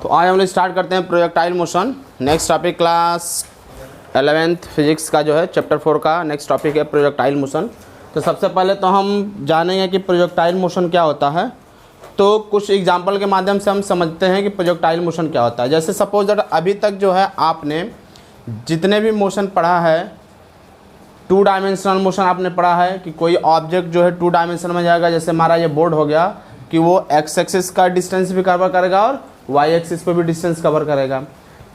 तो आज हम लोग स्टार्ट करते हैं projectile motion. Next topic class 11th physics का जो है चैप्टर 4 का नेक्स्ट टॉपिक है प्रोजेक्टाइल मोशन। तो सबसे पहले तो हम जानेंगे कि प्रोजेक्टाइल मोशन क्या होता है। तो कुछ एग्जांपल के माध्यम से हम समझते हैं कि प्रोजेक्टाइल मोशन क्या होता है। जैसे सपोज दैट अभी तक जो है आपने जितने भी मोशन पढ़ा है, 2 डायमेंशनल मोशन आपने पढ़ा है कि कोई ऑब्जेक्ट जो है 2 डायमेंशन में जाएगा। जैसे हमारा ये बोर्ड हो गया कि वो एक्स एक्सिस का डिस्टेंस भी कवर करेगा और वाई एक्सिस पे भी डिस्टेंस कवर करेगा।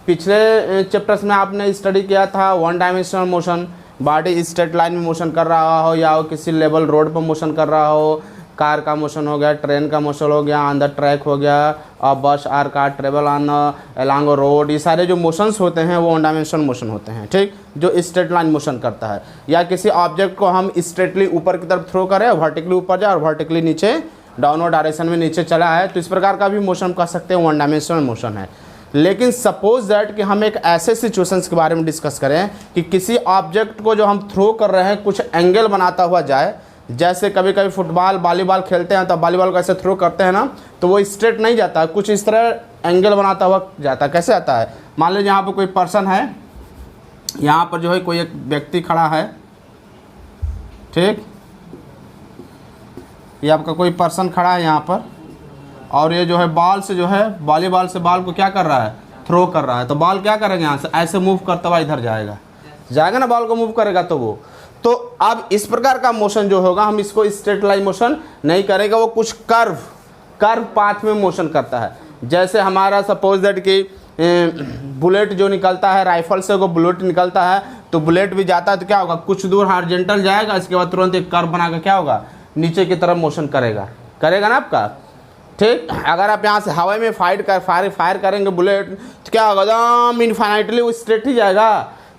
पिछले चैप्टर्स में आपने स्टडी किया था 1 dimensional motion, body straight line में मोशन कर रहा हो या वो किसी लेवल रोड पर मोशन कर रहा हो, कार का मोशन हो गया, ट्रेन का मोशन हो गया, ऑन द ट्रैक हो गया, और bus or car travel on along road. ये सारे जो मोशंस होते हैं वो 1 डायमेंशनल मोशन होते हैं, ठीक, जो स्ट्रेट लाइन मोशन करता है। या किसी ऑब्जेक्ट को हम स्ट्रेटली ऊपर की तरफ थ्रो करें, वर्टिकली ऊपर जाए और वर्टिकली नीचे डाउनवर्ड डायरेक्शन में नीचे चला है, तो इस प्रकार का भी मोशन कर सकते हैं, 1 डायमेंशनल मोशन है। लेकिन सपोज दैट कि हम एक ऐसे सिचुएशंस के बारे में डिस्कस करें कि किसी ऑब्जेक्ट को जो हम थ्रो कर रहे हैं कुछ एंगल बनाता हुआ जाए। जैसे कभी कभी फुटबॉल वॉलीबॉल खेलते हैं तो वॉलीबॉल को ऐसे थ्रो करते हैं ना, तो वो स्ट्रेट नहीं जाता, कुछ इस तरह एंगल बनाता हुआ जाता है। कैसे आता है? मान लीजिए यहाँ पर कोई पर्सन है, यहाँ पर जो है कोई एक व्यक्ति खड़ा है, ठीक, ये आपका कोई पर्सन खड़ा है यहाँ पर, और ये जो है बॉल से जो है वॉलीबॉल से बॉल को क्या कर रहा है, थ्रो कर रहा है। तो बॉल क्या करेगा, यहाँ से ऐसे मूव करता हुआ इधर जाएगा ना, बॉल को मूव करेगा तो अब इस प्रकार का मोशन जो होगा हम इसको स्ट्रेट लाइन मोशन नहीं करेगा, वो कुछ कर्व पाथ में मोशन करता है। जैसे हमारा सपोज दैट कि बुलेट जो निकलता है, राइफल से वो बुलेट निकलता है, तो बुलेट भी जाता है तो क्या होगा, कुछ दूर हॉरिजॉन्टल जाएगा, इसके बाद तुरंत एक कर्व बनाकर क्या होगा, नीचे की तरफ मोशन करेगा ना आपका, ठीक। अगर आप यहाँ से हवा में फायर करेंगे बुलेट तो क्या होगा, एकदम इनफाइनाइटली वो स्ट्रेट ही जाएगा,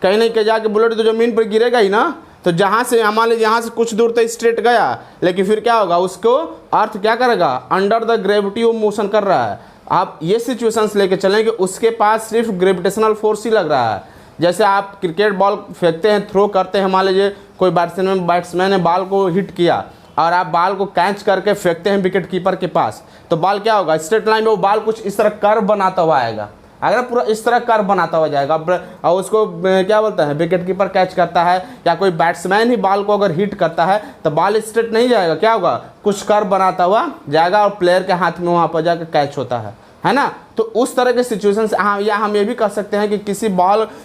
कहीं नहीं कहीं जाके बुलेट तो जमीन पर गिरेगा ही ना। तो जहाँ से मान लीजिए यहाँ से कुछ दूर तक स्ट्रेट गया, लेकिन फिर क्या होगा, उसको अर्थ क्या करेगा, अंडर द ग्रेविटी वो मोशन कर रहा है। आप ये सिचुएशंस लेके चलें कि उसके पास सिर्फ ग्रेविटेशनल फोर्स ही लग रहा है। जैसे आप क्रिकेट बॉल फेंकते हैं, थ्रो करते हैं, मान लीजिए कोई बैट्समैन ने बॉल को हिट किया और आप बॉल को कैच करके फेंकते हैं विकेट कीपर के पास, तो बॉल क्या होगा, स्ट्रेट लाइन में वो बॉल कुछ इस तरह कर्व बनाता हुआ आएगा। अगर पूरा इस तरह कर्व बनाता हुआ जाएगा और उसको क्या बोलते हैं, विकेट कीपर कैच करता है या कोई बैट्समैन ही बॉल को अगर हिट करता है तो बॉल स्ट्रेट नहीं जाएगा, क्या होगा, कुछ कर्व बनाता हुआ जाएगा और प्लेयर के हाथ में वहाँ पर जाकर कैच होता है ना। तो उस तरह के सिचुएशन से या हम ये भी कर सकते हैं कि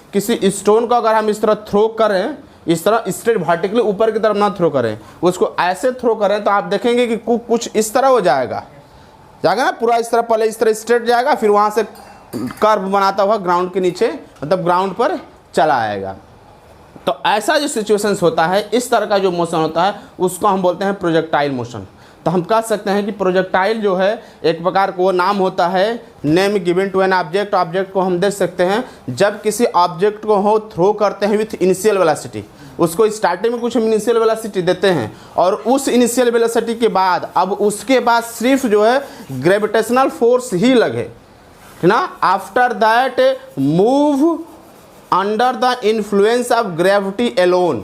किसी स्टोन को अगर हम इस तरह थ्रो करें, इस तरह स्ट्रेट वर्टिकली ऊपर की तरफ ना थ्रो करें, उसको ऐसे थ्रो करें, तो आप देखेंगे कि कुछ इस तरह हो जाएगा ना, पूरा इस तरह, पहले इस तरह स्ट्रेट जाएगा, फिर वहाँ से कर्व बनाता हुआ ग्राउंड के नीचे, मतलब ग्राउंड पर चला आएगा। तो ऐसा जो सिचुएशंस होता है, इस तरह का जो मोशन होता है, उसको हम बोलते हैं प्रोजेक्टाइल मोशन। तो हम कह सकते हैं कि प्रोजेक्टाइल जो है एक प्रकार का वो नाम होता है, name given to an object को हम दे सकते हैं जब किसी ऑब्जेक्ट को हो थ्रो करते हैं विथ इनिशियल वेलोसिटी। उसको स्टार्टिंग में कुछ हम इनिशियल वेलोसिटी देते हैं और उस इनिशियल वेलोसिटी के बाद अब उसके बाद सिर्फ जो है ग्रेविटेशनल फोर्स ही लगे ना, after that move under the influence of gravity alone.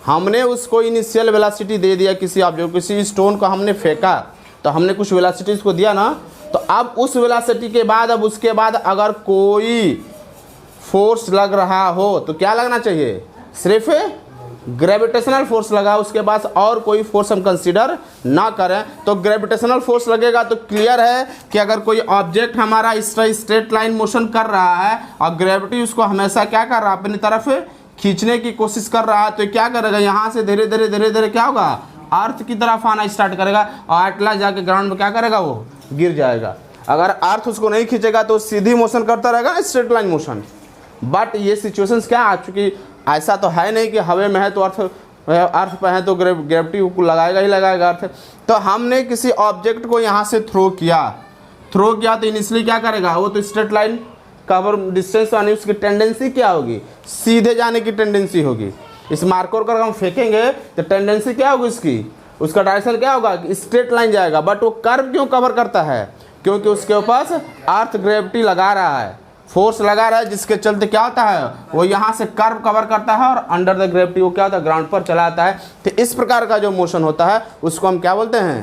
हमने उसको इनिशियल वेलोसिटी दे दिया, किसी ऑब्जेक्ट, किसी स्टोन को हमने फेंका तो हमने कुछ वेलोसिटी इसको दिया ना, तो अब उस वेलोसिटी के बाद अब उसके बाद अगर कोई फोर्स लग रहा हो तो क्या लगना चाहिए, सिर्फ ग्रेविटेशनल फोर्स लगा, उसके पास और कोई फोर्स हम कंसीडर ना करें। तो ग्रेविटेशनल फोर्स लगेगा तो क्लियर है कि अगर कोई ऑब्जेक्ट हमारा इस तरह स्ट्रेट लाइन मोशन कर रहा है और ग्रेविटी उसको हमेशा क्या कर रहा है, अपनी तरफ खींचने की कोशिश कर रहा है, तो क्या करेगा, यहाँ से धीरे धीरे क्या होगा, अर्थ की तरफ आना स्टार्ट करेगा और एटला जाके ग्राउंड में क्या करेगा, वो गिर जाएगा। अगर अर्थ उसको नहीं खींचेगा तो सीधी मोशन करता रहेगा, स्ट्रेट लाइन मोशन। बट ये सिचुएशंस क्या आ चुकी, ऐसा तो है नहीं कि हवा में है तो अर्थ पे है तो ग्रेविटी को लगाएगा ही लगाएगा अर्थ। तो हमने किसी ऑब्जेक्ट को यहाँ से थ्रो किया तो इनिशियली क्या करेगा, वो तो स्ट्रेट लाइन कवर डिस्टेंस आने, उसकी टेंडेंसी क्या होगी, सीधे जाने की टेंडेंसी होगी। इस मार्कर को हम फेंकेंगे तो टेंडेंसी क्या होगी इसकी, उसका डायरेक्शन क्या होगा, स्ट्रेट लाइन जाएगा। बट वो कर्व क्यों कवर करता है, क्योंकि उसके ऊपर अर्थ ग्रेविटी लगा रहा है, फोर्स लगा रहा है, जिसके चलते क्या होता है, वो यहाँ से कर्व कवर करता है और अंडर द ग्रेविटी वो क्या होता है, ग्राउंड पर चला आता है। तो इस प्रकार का जो मोशन होता है उसको हम क्या बोलते हैं,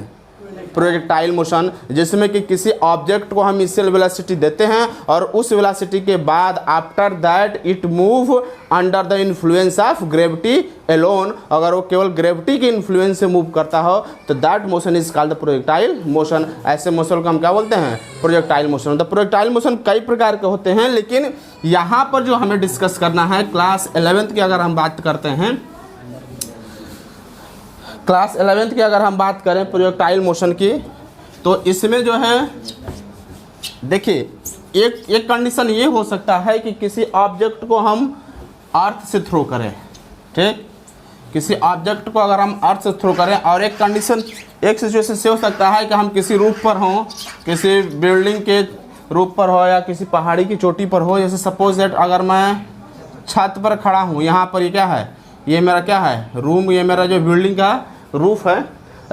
प्रोजेक्टाइल मोशन, जिसमें कि किसी ऑब्जेक्ट को हम इनिशियल वेलोसिटी देते हैं और उस वेलोसिटी के बाद after that it move under the influence of gravity alone, अगर वो केवल ग्रेविटी के इन्फ्लुएंस से मूव करता हो तो that motion is called the projectile motion. ऐसे मोशन को हम क्या बोलते हैं? Projectile motion. तो प्रोजेक्टाइल मोशन कई प्रकार के होते हैं, लेकिन यहाँ पर जो हमें डिस्कस करना है क्लास 11th की अगर हम बात करते हैं, क्लास 11th की अगर हम बात करें प्रोजेक्टाइल मोशन की, तो इसमें जो है देखिए एक कंडीशन ये हो सकता है कि किसी ऑब्जेक्ट को हम अर्थ से थ्रो करें, ठीक, किसी ऑब्जेक्ट को अगर हम अर्थ से थ्रो करें, और एक कंडीशन एक सिचुएशन से हो सकता है कि हम किसी रूफ पर हों, किसी बिल्डिंग के रूफ पर हो या किसी पहाड़ी की चोटी पर हो। जैसे सपोज दैट अगर मैं छत पर खड़ा हूँ, यहाँ पर ये क्या है, ये मेरा क्या है रूम, ये मेरा जो बिल्डिंग का रूफ है,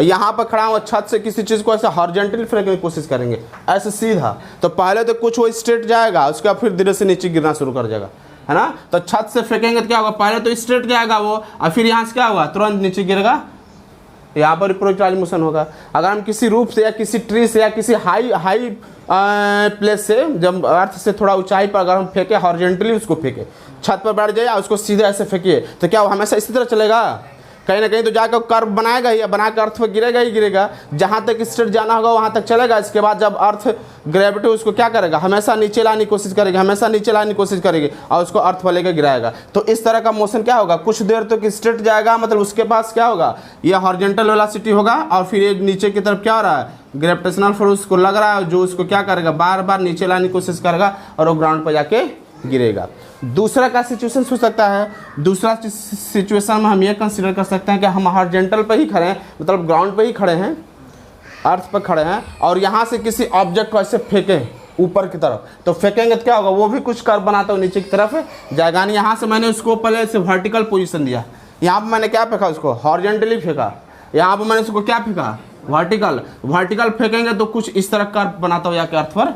यहाँ पर खड़ा हूँ, छत से किसी चीज़ को ऐसे हॉरिजॉन्टली फेंकने की कोशिश करेंगे, ऐसे सीधा, तो पहले तो कुछ वो स्ट्रेट जाएगा, उसके बाद फिर धीरे से नीचे गिरना शुरू कर जाएगा, है ना। तो छत से फेंकेंगे तो क्या होगा, पहले तो स्ट्रेट जाएगा वो, और फिर यहाँ से क्या होगा, तुरंत नीचे गिरेगा, यहाँ पर प्रोजेक्टाइल मोशन होगा। अगर हम किसी रूप से या किसी ट्री से या किसी हाई प्लेस से, जब अर्थ से थोड़ा ऊंचाई पर अगर हम फेंके हॉरिजॉन्टली, उसको फेंके, छत पर बैठ जाए, उसको सीधे ऐसे फेंकिए, तो क्या वो हमेशा इसी तरह चलेगा? कहीं ना कहीं तो जाकर कर्व बनाएगा ही, बना कर अर्थ पर गिरेगा ही गिरेगा, जहाँ तक स्ट्रेट जाना होगा वहाँ तक चलेगा। इसके बाद जब अर्थ ग्रेविटी उसको क्या करेगा, हमेशा नीचे लाने की कोशिश करेगी, हमेशा नीचे लाने की कोशिश करेगी, और उसको अर्थ पर लेकर गिराएगा। तो इस तरह का मोशन क्या होगा, कुछ देर तो स्ट्रेट जाएगा, मतलब उसके पास क्या होगा, ये हॉरिजॉन्टल वेलोसिटी होगा, और फिर ये नीचे की तरफ क्या हो रहा है, ग्रेविटेशनल फोर्स उसको लग रहा है, जो उसको क्या करेगा, बार बार नीचे लाने की कोशिश करेगा, और वो ग्राउंड पर जाके गिरेगा। दूसरा का सिचुएशन हो सकता है, दूसरा सिचुएशन में हम ये कंसीडर कर सकते हैं कि हम हॉरिजॉन्टल पर ही खड़े हैं, मतलब ग्राउंड पर ही खड़े हैं, अर्थ पर खड़े हैं, और यहाँ से किसी ऑब्जेक्ट को ऐसे फेंकें ऊपर की तरफ, तो फेंकेंगे तो क्या होगा, वो भी कुछ कर्व बनाता हो नीचे की तरफ जाएगा। यहाँ से मैंने उसको पहले से वर्टिकल पोजीशन दिया, यहाँ पर मैंने क्या फेंका, उसको हॉरिजॉन्टली फेंका, यहाँ पर मैंने उसको क्या फेंका, वर्टिकल फेंकेंगे तो कुछ इस तरह कर्व बनाता हो जाके अर्थ पर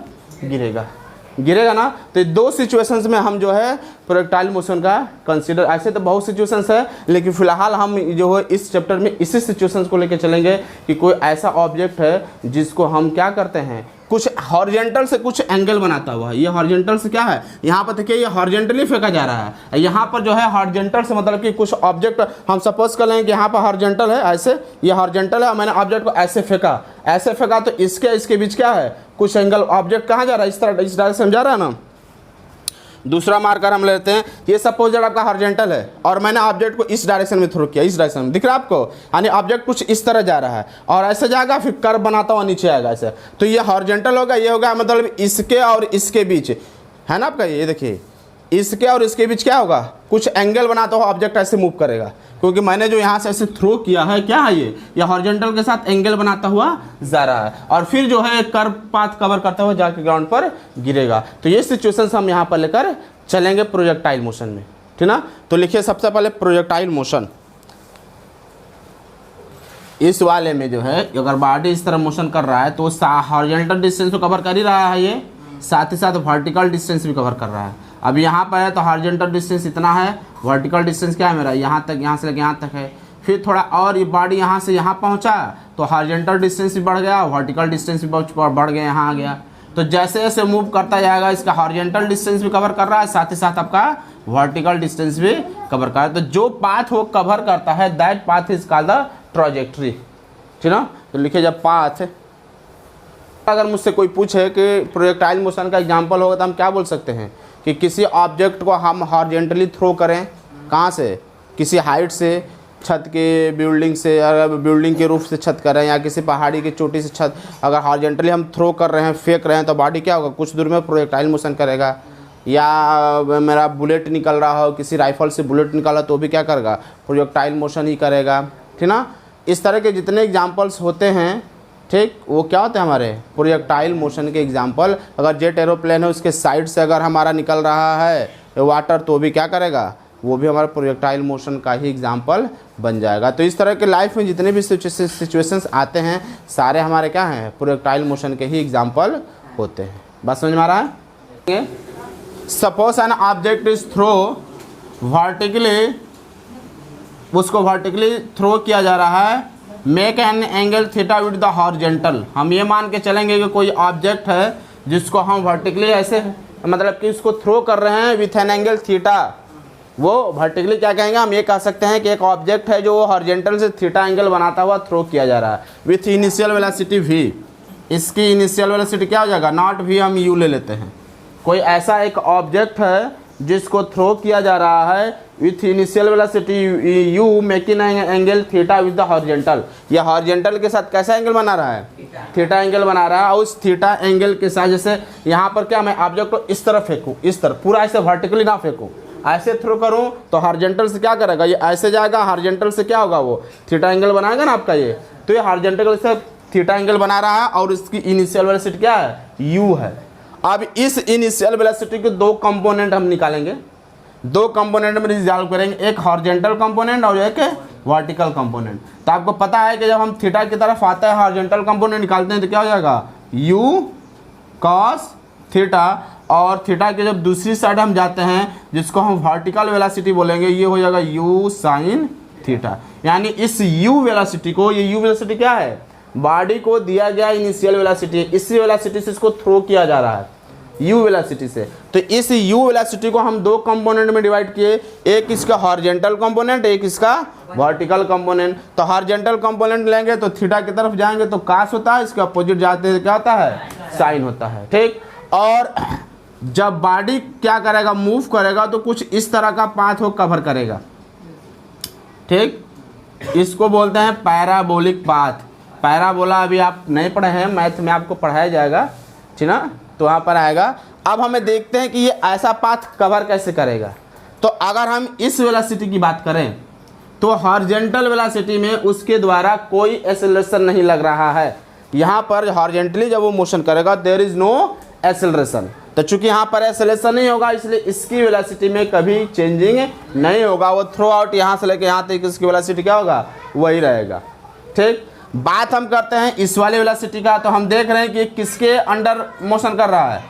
गिरेगा ना। तो दो सिचुएशंस में हम जो है प्रोजेक्टाइल मोशन का कंसीडर, ऐसे तो बहुत सिचुएशंस है, लेकिन फिलहाल हम जो है इस चैप्टर में इसी सिचुएशंस को लेकर चलेंगे कि कोई ऐसा ऑब्जेक्ट है जिसको हम क्या करते हैं, कुछ हॉरिजॉन्टल से कुछ एंगल बनाता हुआ है। ये हॉरिजॉन्टल से क्या है, यहाँ पर देखिए ये हॉरिजॉन्टली फेंका जा रहा है, यहाँ पर जो है हॉरिजॉन्टल से मतलब कि कुछ ऑब्जेक्ट हम सपोज कर लें कि यहाँ पर हॉरिजॉन्टल है, ऐसे ये हॉरिजॉन्टल है, और मैंने ऑब्जेक्ट को ऐसे फेंका, तो इसके बीच क्या है, कुछ एंगल, ऑब्जेक्ट कहाँ जा रहा है, इस तरह, इस डायरेक्शन में जा रहा है ना। दूसरा मार्कर हम लेते हैं, ये सपोज दैट आपका हॉरिजॉन्टल है और मैंने ऑब्जेक्ट को इस डायरेक्शन में थ्रो किया, इस डायरेक्शन में दिख रहा है आपको, यानी ऑब्जेक्ट कुछ इस तरह जा रहा है और ऐसे जाएगा, फिर कर्व बनाता हुआ नीचे आएगा ऐसे, तो ये हॉरिजॉन्टल होगा, ये होगा मतलब इसके और इसके बीच है ना आपका, ये देखिए इसके और इसके बीच क्या होगा, कुछ एंगल बनाता हुआ ऑब्जेक्ट ऐसे मूव करेगा, क्योंकि मैंने जो यहाँ से ऐसे थ्रो किया है, क्या है ये हॉरिजॉन्टल के साथ एंगल बनाता हुआ जा रहा है, और फिर जो है कर्व पाथ कवर करता हुआ जाके ग्राउंड पर गिरेगा। तो ये सिचुएशंस हम यहाँ पर लेकर चलेंगे प्रोजेक्टाइल मोशन में, ठीक ना। तो लिखिए सबसे पहले प्रोजेक्टाइल मोशन, इस वाले में जो है अगर बॉडी इस तरह मोशन कर रहा है तो हॉरिजॉन्टल डिस्टेंस को कवर कर ही रहा है, ये साथ ही साथ वर्टिकल डिस्टेंस भी कवर कर रहा है। अब यहाँ पर है तो हॉरिजॉन्टल डिस्टेंस इतना है, वर्टिकल डिस्टेंस क्या है मेरा, यहाँ तक, यहाँ से लेकर यहाँ तक है, फिर थोड़ा और ये बॉडी यहाँ से यहाँ पहुँचा तो हॉरिजॉन्टल डिस्टेंस भी बढ़ गया, वर्टिकल डिस्टेंस भी बढ़ गया, यहाँ आ गया। तो जैसे जैसे मूव करता जाएगा इसका हॉरिजॉन्टल डिस्टेंस भी कवर कर रहा है, साथ ही साथ आपका वर्टिकल डिस्टेंस भी कवर कर रहा है। तो जो पाथ वो कवर करता है that path is called the trajectory, ठीक ना। तो लिखिए जब पाथ, अगर मुझसे कोई पूछे कि प्रोजेक्टाइल मोशन का एग्जांपल होगा तो हम क्या बोल सकते हैं कि किसी ऑब्जेक्ट को हम हॉरिजॉन्टली थ्रो करें, कहाँ से, किसी हाइट से, छत के बिल्डिंग से, अगर बिल्डिंग के रूफ से छत कर रहे हैं या किसी पहाड़ी की चोटी से छत, अगर हॉरिजॉन्टली हम थ्रो कर रहे हैं, फेंक रहे हैं, तो बॉडी क्या होगा, कुछ दूर में प्रोजेक्टाइल मोशन करेगा। या मेरा बुलेट निकल रहा हो, किसी राइफल से बुलेट निकाला तो भी क्या करेगा, प्रोजेक्टाइल मोशन ही करेगा, ठीक ना। इस तरह के जितने एग्जाम्पल्स होते हैं, ठीक, वो क्या होते हैं हमारे प्रोजेक्टाइल मोशन के एग्जाम्पल। अगर जेट एरोप्लेन है उसके साइड से अगर हमारा निकल रहा है वाटर तो भी क्या करेगा, वो भी हमारा प्रोजेक्टाइल मोशन का ही एग्जाम्पल बन जाएगा। तो इस तरह के लाइफ में जितने भी सिचुएशंस आते हैं सारे हमारे क्या हैं, प्रोजेक्टाइल मोशन के ही एग्जाम्पल होते हैं। बात समझ में आ रहा है। Suppose an object is throw vertically, उसको वर्टिकली थ्रो किया जा रहा है make an angle theta with the horizontal. हम ये मान के चलेंगे कि कोई ऑब्जेक्ट है जिसको हम वर्टिकली ऐसे मतलब कि उसको थ्रो कर रहे हैं विथ एन एंगल थीटा, वो वर्टिकली क्या कहेंगे, हम ये कह सकते हैं कि एक ऑब्जेक्ट है जो हॉरिजॉन्टल से थीटा एंगल बनाता हुआ थ्रो किया जा रहा है विथ इनिशियल वेलोसिटी v। इसकी इनिशियल वेलोसिटी क्या हो जाएगा, नॉट v हम u ले लेते हैं। कोई ऐसा एक ऑब्जेक्ट है जिसको थ्रो किया जा रहा है with initial velocity u making angle theta with the horizontal. ये हॉरिजॉन्टल के साथ कैसा एंगल बना रहा है, थीटा एंगल बना रहा है। और उस थीटा एंगल के साथ जैसे यहाँ पर क्या मैं ऑब्जेक्ट को इस तरफ फेंकूँ, इस तरफ पूरा ऐसे वर्टिकली ना फेंकूँ, ऐसे थ्रो करूँ तो हॉरिजॉन्टल से क्या करेगा, ये ऐसे जाएगा, हॉरिजॉन्टल से क्या होगा, वो थीटा एंगल बनाएगा ना आपका ये। तो ये हॉरिजॉन्टल से थीटा एंगल बना रहा है और इसकी इनिशियल वेलोसिटी क्या है, u है। अब इस इनिशियल वेलोसिटी के दो कंपोनेंट हम निकालेंगे, दो कंपोनेंट में रिजॉल्व करेंगे, एक हॉरिजॉन्टल कंपोनेंट और एक वर्टिकल कंपोनेंट। तो आपको पता है कि जब हम थीटा की तरफ आता है हॉरिजॉन्टल कंपोनेंट निकालते हैं तो क्या हो जाएगा, u cos थीटा, और थीटा के जब दूसरी साइड हम जाते हैं जिसको हम वर्टिकल वेलोसिटी बोलेंगे, ये हो जाएगा u sin थीटा। यानी इस u वेलोसिटी को, ये u वेलोसिटी क्या है, बॉडी को दिया गया इनिशियल वेलोसिटी, इसी वेलोसिटी से इसको थ्रो किया जा रहा है u वेलोसिटी से। तो इस u वेलोसिटी को हम दो कंपोनेंट में डिवाइड किए, एक इसका हॉरिजॉन्टल कंपोनेंट, एक इसका वर्टिकल कंपोनेंट। तो हॉरिजॉन्टल कंपोनेंट लेंगे तो थीटा की तरफ जाएंगे तो cos होता है, इसके अपोजिट जाते हैं क्या होता है, साइन होता है, ठीक। और जब बॉडी क्या करेगा, मूव करेगा तो कुछ इस तरह का पाथ वो कवर करेगा, ठीक। इसको बोलते हैं पैराबोलिक पाथ। पैराबोला अभी आप नहीं पढ़े हैं, मैथ में आपको पढ़ाया जाएगा, ठीक ना, तो वहाँ पर आएगा। अब हमें देखते हैं कि ये ऐसा पाथ कवर कैसे करेगा। तो अगर हम इस वेलोसिटी की बात करें तो हॉरिजॉन्टल वेलोसिटी में उसके द्वारा कोई एक्सेलरेशन नहीं लग रहा है। यहाँ पर हॉरिजॉन्टली जब वो मोशन करेगा देयर इज नो एक्सेलरेशन। तो चूंकि यहाँ पर एक्सेलरेशन नहीं होगा इसलिए इसकी वेलोसिटी में कभी चेंजिंग नहीं होगा, वो थ्रू आउट यहाँ से लेके यहाँ तक इसकी वेलोसिटी क्या होगा, वही रहेगा, ठीक। बात हम करते हैं इस वाले वेलोसिटी का। तो हम देख रहे हैं कि किसके अंडर मोशन कर रहा है,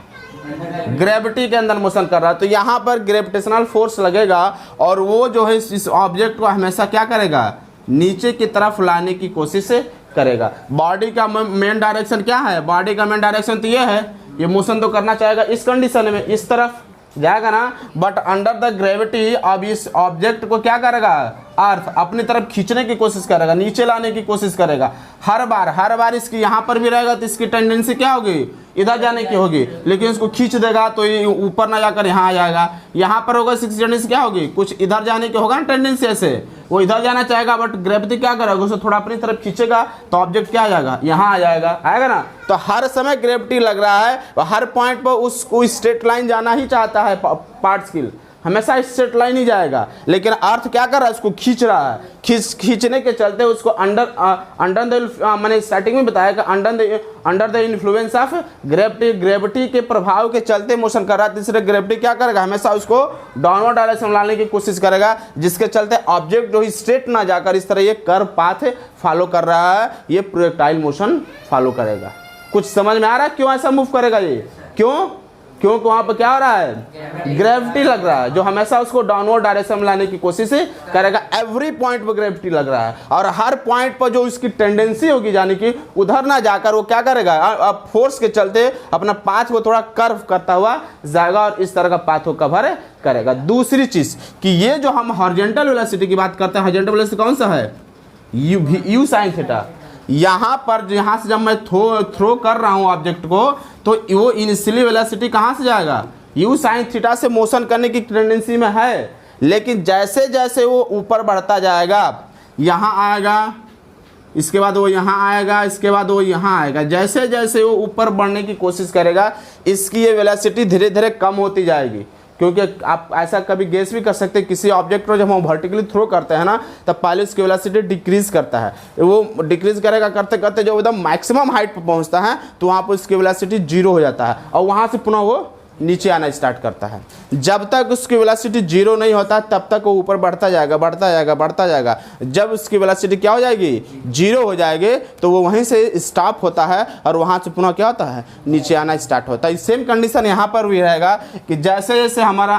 ग्रेविटी के अंदर मोशन कर रहा है। तो यहाँ पर ग्रेविटेशनल फोर्स लगेगा और वो जो है इस ऑब्जेक्ट को हमेशा क्या करेगा, नीचे की तरफ लाने की कोशिश करेगा। बॉडी का मेन डायरेक्शन क्या है, बॉडी का मेन डायरेक्शन तो ये है, ये मोशन तो करना चाहेगा इस कंडीशन में, इस तरफ जाएगा ना, बट अंडर द ग्रेविटी अब इस ऑब्जेक्ट को क्या करेगा, अर्थ अपनी तरफ खींचने की कोशिश करेगा, नीचे लाने की कोशिश करेगा। हर बार इसकी यहाँ पर भी रहेगा तो इसकी टेंडेंसी क्या होगी, इधर जाने की होगी, लेकिन इसको खींच देगा तो ये ऊपर ना जाकर यहाँ आ जाएगा। यहाँ पर होगा इसकी टेंडेंसी क्या होगी, कुछ इधर जाने की होगा ना टेंडेंसी, ऐसे वो इधर जाना चाहेगा, बट ग्रेविटी क्या करेगा, उसे थोड़ा अपनी तरफ खींचेगा तो ऑब्जेक्ट क्या आ जाएगा, यहाँ आ जाएगा, आएगा ना। तो हर समय ग्रेविटी लग रहा है, हर पॉइंट पर उसको स्ट्रेट लाइन जाना ही चाहता है, पार्टिकल हमेशा स्ट्रेट लाइन ही जाएगा, लेकिन अर्थ क्या कर रहा है, उसको खींच रहा है। खींचने के चलते उसको अंडर द मैंने स्टार्टिंग में बताया कि under the influence of gravity के प्रभाव के चलते मोशन कर रहा है। तीसरे ग्रेविटी क्या करेगा, हमेशा उसको डाउनवर्ड डायरेक्शन लाने की कोशिश करेगा, जिसके चलते ऑब्जेक्ट जो स्ट्रेट ना जाकर इस तरह ये कर्व पाथ फॉलो कर रहा है, ये प्रोजेक्टाइल मोशन फॉलो करेगा। कुछ समझ में आ रहा है क्यों ऐसा मूव करेगा ये, क्योंकि वहाँ पर क्या हो रहा है, ग्रेविटी लग रहा है, जो हमेशा उसको डाउनवर्ड डायरेक्शन में लाने की कोशिश करेगा। एवरी पॉइंट पर ग्रेविटी लग रहा है और हर पॉइंट पर जो इसकी टेंडेंसी होगी जाने की उधर ना जाकर वो क्या करेगा, अब फोर्स के चलते अपना पाथ को थोड़ा कर्व करता हुआ जाएगा और इस तरह का पाथ को कवर करेगा। दूसरी चीज कि ये जो हम हॉरिजॉन्टल वेलोसिटी की बात करते हैं, हॉरिजॉन्टल वेलोसिटी कौन सा है, यू साइन थीटा। यहाँ पर यहाँ से जब मैं थ्रो कर रहा हूँ ऑब्जेक्ट को तो वो इनिशियली वेलोसिटी कहाँ से जाएगा, यू साइन थीटा से मोशन करने की टेंडेंसी में है, लेकिन जैसे जैसे वो ऊपर बढ़ता जाएगा, यहाँ आएगा, इसके बाद वो यहाँ आएगा, इसके बाद वो यहाँ आएगा, जैसे जैसे वो ऊपर बढ़ने की कोशिश करेगा इसकी ये वेलोसिटी धीरे धीरे कम होती जाएगी। क्योंकि आप ऐसा कभी गेस भी कर सकते हैं, किसी ऑब्जेक्ट को जब हम वर्टिकली थ्रो करते हैं ना तब पहले उसकी वेलोसिटी डिक्रीज करता है, वो डिक्रीज करेगा करते करते जब एकदम मैक्सिमम हाइट पर पहुंचता है तो वहाँ पर उसकी वेलोसिटी 0 हो जाता है और वहाँ से पुनः वो नीचे आना स्टार्ट करता है। जब तक उसकी वेलोसिटी 0 नहीं होता तब तक वो ऊपर बढ़ता जाएगा बढ़ता जाएगा बढ़ता जाएगा। जब उसकी वेलोसिटी क्या हो जाएगी, 0 हो जाएगी, तो वो वहीं से स्टॉप होता है और वहाँ से पुनः क्या होता है, नीचे आना स्टार्ट होता है। सेम कंडीशन यहाँ पर भी रहेगा कि जैसे जैसे हमारा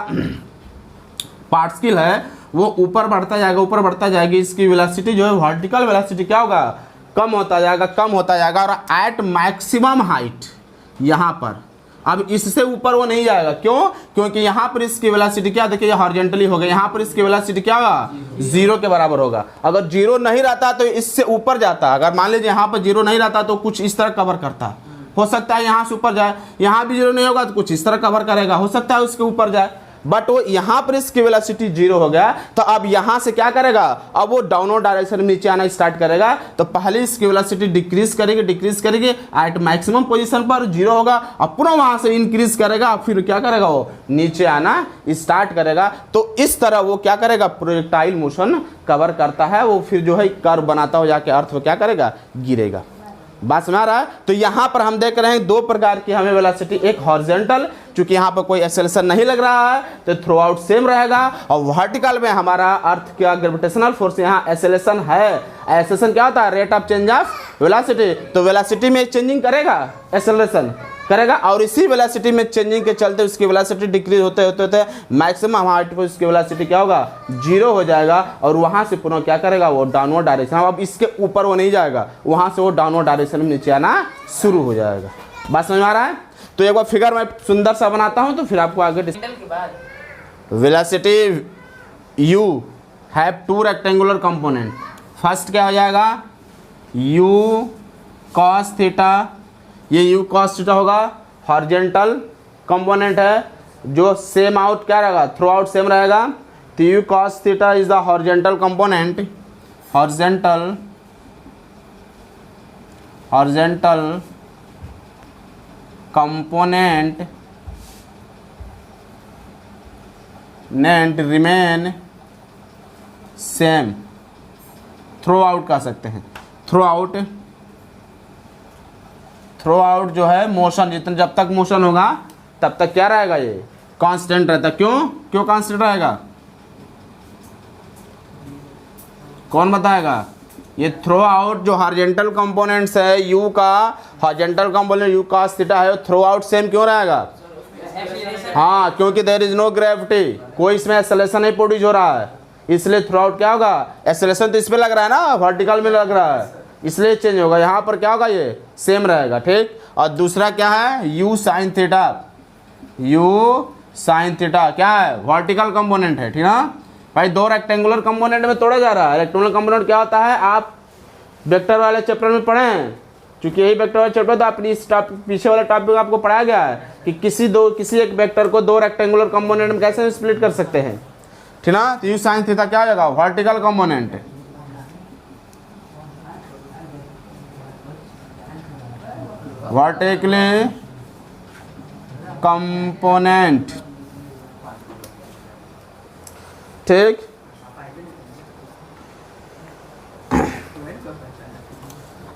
पार्टिकल है वो ऊपर बढ़ता जाएगा ऊपर बढ़ता जाएगी, इसकी वेलोसिटी जो है वर्टिकल वेलोसिटी क्या होगा, कम होता जाएगा, कम होता जाएगा, और एट मैक्सिमम हाइट यहाँ पर अब इससे ऊपर वो नहीं जाएगा। क्यों? क्योंकि यहाँ पर इसकी वेलोसिटी क्या, देखिए हॉरिजॉन्टली हो गया, यहाँ पर इसकी वेलोसिटी क्या होगा, 0 के बराबर होगा। अगर 0 नहीं रहता तो इससे ऊपर जाता, अगर मान लीजिए यहाँ पर 0 नहीं रहता तो कुछ इस तरह कवर करता, हो सकता है यहाँ से ऊपर जाए, यहाँ भी 0 नहीं होगा तो कुछ इस तरह कवर करेगा, हो सकता है उसके ऊपर जाए, बट वो यहाँ पर इसकी वेलोसिटी 0 हो गया। तो अब यहाँ से क्या करेगा, अब वो डाउनवर्ड डायरेक्शन में नीचे आना स्टार्ट करेगा। तो पहले इसकी वेलोसिटी डिक्रीज करेगी एट मैक्सिमम पोजीशन पर 0 होगा, और पुनः वहाँ से इंक्रीज करेगा, फिर क्या करेगा, वो नीचे आना स्टार्ट करेगा। तो इस तरह वो क्या करेगा, प्रोजेक्टाइल मोशन कवर करता है, वो फिर जो है कर्व बनाता हो जाके अर्थ में क्या करेगा, गिरेगा। बात समझ आ रहा है? तो यहाँ पर हम देख रहे हैं दो प्रकार की हमें वेलोसिटी, एक हॉरिजॉन्टल, चूंकि यहाँ पर कोई एक्सेलरेशन नहीं लग रहा है तो थ्रू आउट सेम रहेगा, और वर्टिकल में हमारा अर्थ क्या ग्रेविटेशनल फोर्स, यहाँ एक्सेलरेशन है। एक्सेलरेशन क्या होता है, rate of change of velocity, तो वेलोसिटी में चेंजिंग करेगा, एक्सेलरेशन करेगा, और इसी वेलोसिटी में चेंजिंग के चलते उसकी वेलोसिटी डिक्रीज होते होते मैक्सिमम हाइट पर उसकी वेलोसिटी क्या होगा, 0 हो जाएगा, और वहाँ से पुनः क्या करेगा, वो डाउनवर्ड डायरेक्शन, अब इसके ऊपर वो नहीं जाएगा, वहाँ से वो डाउनवर्ड डायरेक्शन में नीचे आना शुरू हो जाएगा। बात समझ में आ रहा है? तो एक बार फिगर मैं सुंदर सा बनाता हूँ तो फिर आपको आगे velocity u have 2 rectangular component. First क्या हो जाएगा, u cos थीटा, ये u cos थीटा होगा, हॉरिजॉन्टल कंपोनेंट है जो सेम आउट क्या रहेगा, थ्रू आउट सेम रहेगा। तो u cos theta is the horizontal component, horizontal component remain same, through out कह सकते हैं, थ्रू आउट जो है मोशन, जितना जब तक मोशन होगा तब तक क्या रहेगा, ये कांस्टेंट रहता है। क्यों कांस्टेंट रहेगा, कौन बताएगा? ये थ्रो आउट जो हॉरिजॉन्टल कंपोनेंट्स है u का, horizontal component u cos theta है, थ्रो आउट सेम क्यों रहेगा? हाँ, क्योंकि देयर इज नो ग्रेविटी, कोई इसमें एक्सेलरेशन नहीं प्रोड्यूस हो रहा है, इसलिए थ्रू आउट क्या होगा, एक्सेलरेशन तो इसमें लग रहा है ना, वर्टिकल में लग रहा है, इसलिए चेंज होगा। यहाँ पर क्या होगा, ये सेम रहेगा, ठीक। और दूसरा क्या है, u sin थीटा क्या है, वर्टिकल कंपोनेंट है, ठीक ना भाई। 2 रेक्टेंगुलर कंपोनेंट में तोड़ा जा रहा है। रेक्टेंगुलर कंपोनेंट क्या होता है, आप वेक्टर वाले चैप्टर में पढ़े हैं, क्योंकि यही वेक्टर वाला चैप्टर तो अपनी इस टॉपिक पीछे वाला टॉपिक आपको पढ़ाया गया है कि किसी एक वेक्टर को 2 रेक्टेंगुलर कंपोनेंट में कैसे स्प्लिट कर सकते हैं, ठीक ना। तो u sin थीटा क्या हो जाएगा, वर्टिकल कंपोनेंट, वर्टिकली कंपोनेंट, ठीक।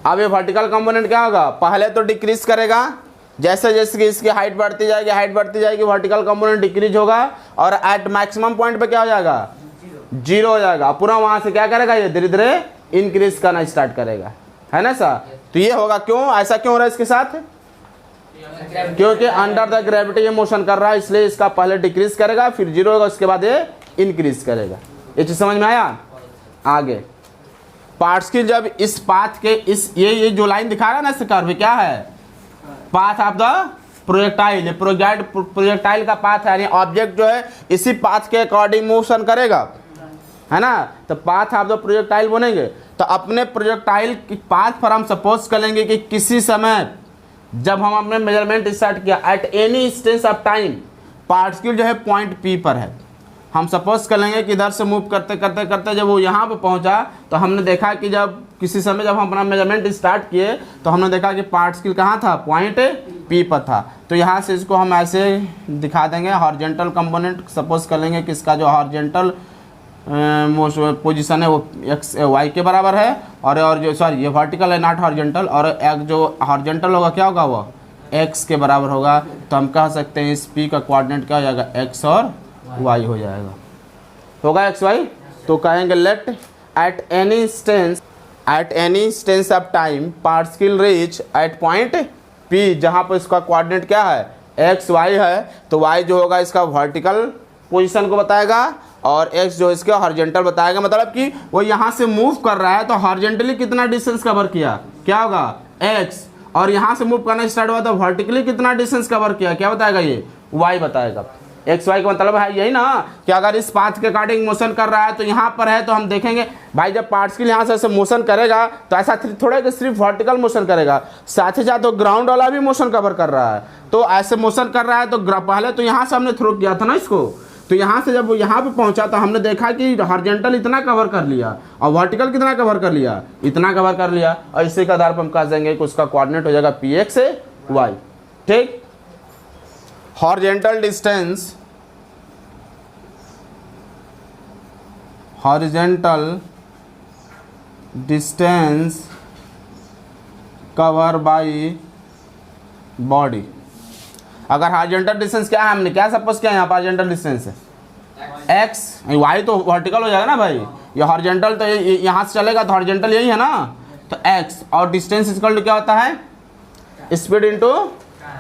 अब ये वर्टिकल कंपोनेंट क्या होगा, पहले तो डिक्रीज करेगा, जैसे जैसे कि इसकी हाइट बढ़ती जाएगी वर्टिकल कंपोनेंट डिक्रीज होगा, और एट मैक्सिमम पॉइंट पे क्या हो जाएगा, 0 हो जाएगा। पूरा वहां से क्या करेगा, ये धीरे धीरे इंक्रीज करना स्टार्ट करेगा, है ना सर। तो ये होगा, क्यों ऐसा क्यों हो रहा है इसके साथ, क्योंकि अंडर द ग्रेविटी ये मोशन कर रहा है, इसलिए इसका पहले डिक्रीज करेगा, फिर 0 होगा, उसके बाद ये इंक्रीज करेगा। ये चीज समझ में आया। आगे पार्ट्स की जब इस पाथ के इस ये जो लाइन दिखा रहा है ना इस कर्व, क्या है, path of the projectile, projectile का पाथ है, यानी ऑब्जेक्ट जो है इसी पाथ के अकॉर्डिंग मोशन करेगा, है ना। तो पाथ ऑफ द प्रोजेक्टाइल बनेंगे। तो अपने प्रोजेक्टाइल की पाथ पर हम सपोज कर लेंगे कि किसी समय जब हम अपने मेजरमेंट स्टार्ट किया, eight any instance of time, particle जो है पॉइंट P पर है, हम सपोज कर लेंगे कि इधर से मूव करते करते करते जब वो यहाँ पर पहुँचा, तो हमने देखा कि जब किसी समय जब हम अपना मेजरमेंट स्टार्ट किए तो हमने देखा कि पार्टिकल कहाँ था, पॉइंट P पर था। तो यहाँ से इसको हम ऐसे दिखा देंगे, हॉरिजॉन्टल कंपोनेंट सपोज कर लेंगे कि इसका जो हॉरिजॉन्टल पोजीशन है वो x y के बराबर है, और जो सॉरी ये वर्टिकल है नॉट हॉरिजॉन्टल, और एक जो हॉरिजॉन्टल होगा क्या होगा, वो x के बराबर होगा। तो हम कह सकते हैं इस p का कोऑर्डिनेट क्या हो जाएगा, x और y हो जाएगा, होगा x y। तो कहेंगे let at any instance of time particle reach at point p, जहाँ पर इसका कोऑर्डिनेट क्या है, x y है। तो y जो होगा इसका वर्टिकल पोजीशन को बताएगा और x जो इसका हॉरिजॉन्टल बताएगा। मतलब कि वो यहाँ से मूव कर रहा है तो हॉरिजॉन्टली कितना डिस्टेंस कवर किया, क्या होगा x, और यहाँ से मूव करना स्टार्ट हुआ तो वर्टिकली कितना डिस्टेंस कवर किया, क्या बताएगा, ये y बताएगा। एक्स वाई का मतलब है यही ना कि अगर इस पाथ के अकॉर्डिंग मोशन कर रहा है तो यहाँ पर है तो हम देखेंगे भाई जब पार्टिकल यहाँ से ऐसे मोशन करेगा तो ऐसा थोड़ा कि सिर्फ वर्टिकल मोशन करेगा, साथ ही साथ तो ग्राउंड वाला भी मोशन कवर कर रहा है। तो ऐसे मोशन कर रहा है तो पहले तो यहाँ से हमने थ्रो किया था ना इसको, तो यहाँ से जब वो यहाँ पे पहुँचा तो हमने देखा कि हॉरिजॉन्टल इतना कवर कर लिया और वर्टिकल कितना कवर कर लिया, इतना कवर कर लिया, और इसी के आधार पर हम कह देंगे कि उसका कोऑर्डिनेट हो जाएगा px से y। ठीक, horizontal distance cover by body. अगर हॉरिजॉन्टल डिस्टेंस क्या है, हमने क्या सपोज किया यहाँ पर हॉरिजॉन्टल डिस्टेंस है x, y तो वर्टिकल हो जाएगा ना भाई, ये हॉरिजॉन्टल तो यहाँ से चलेगा तो हॉरिजॉन्टल यही है ना, तो x, और डिस्टेंस इक्वल टू क्या होता है, स्पीड इनटू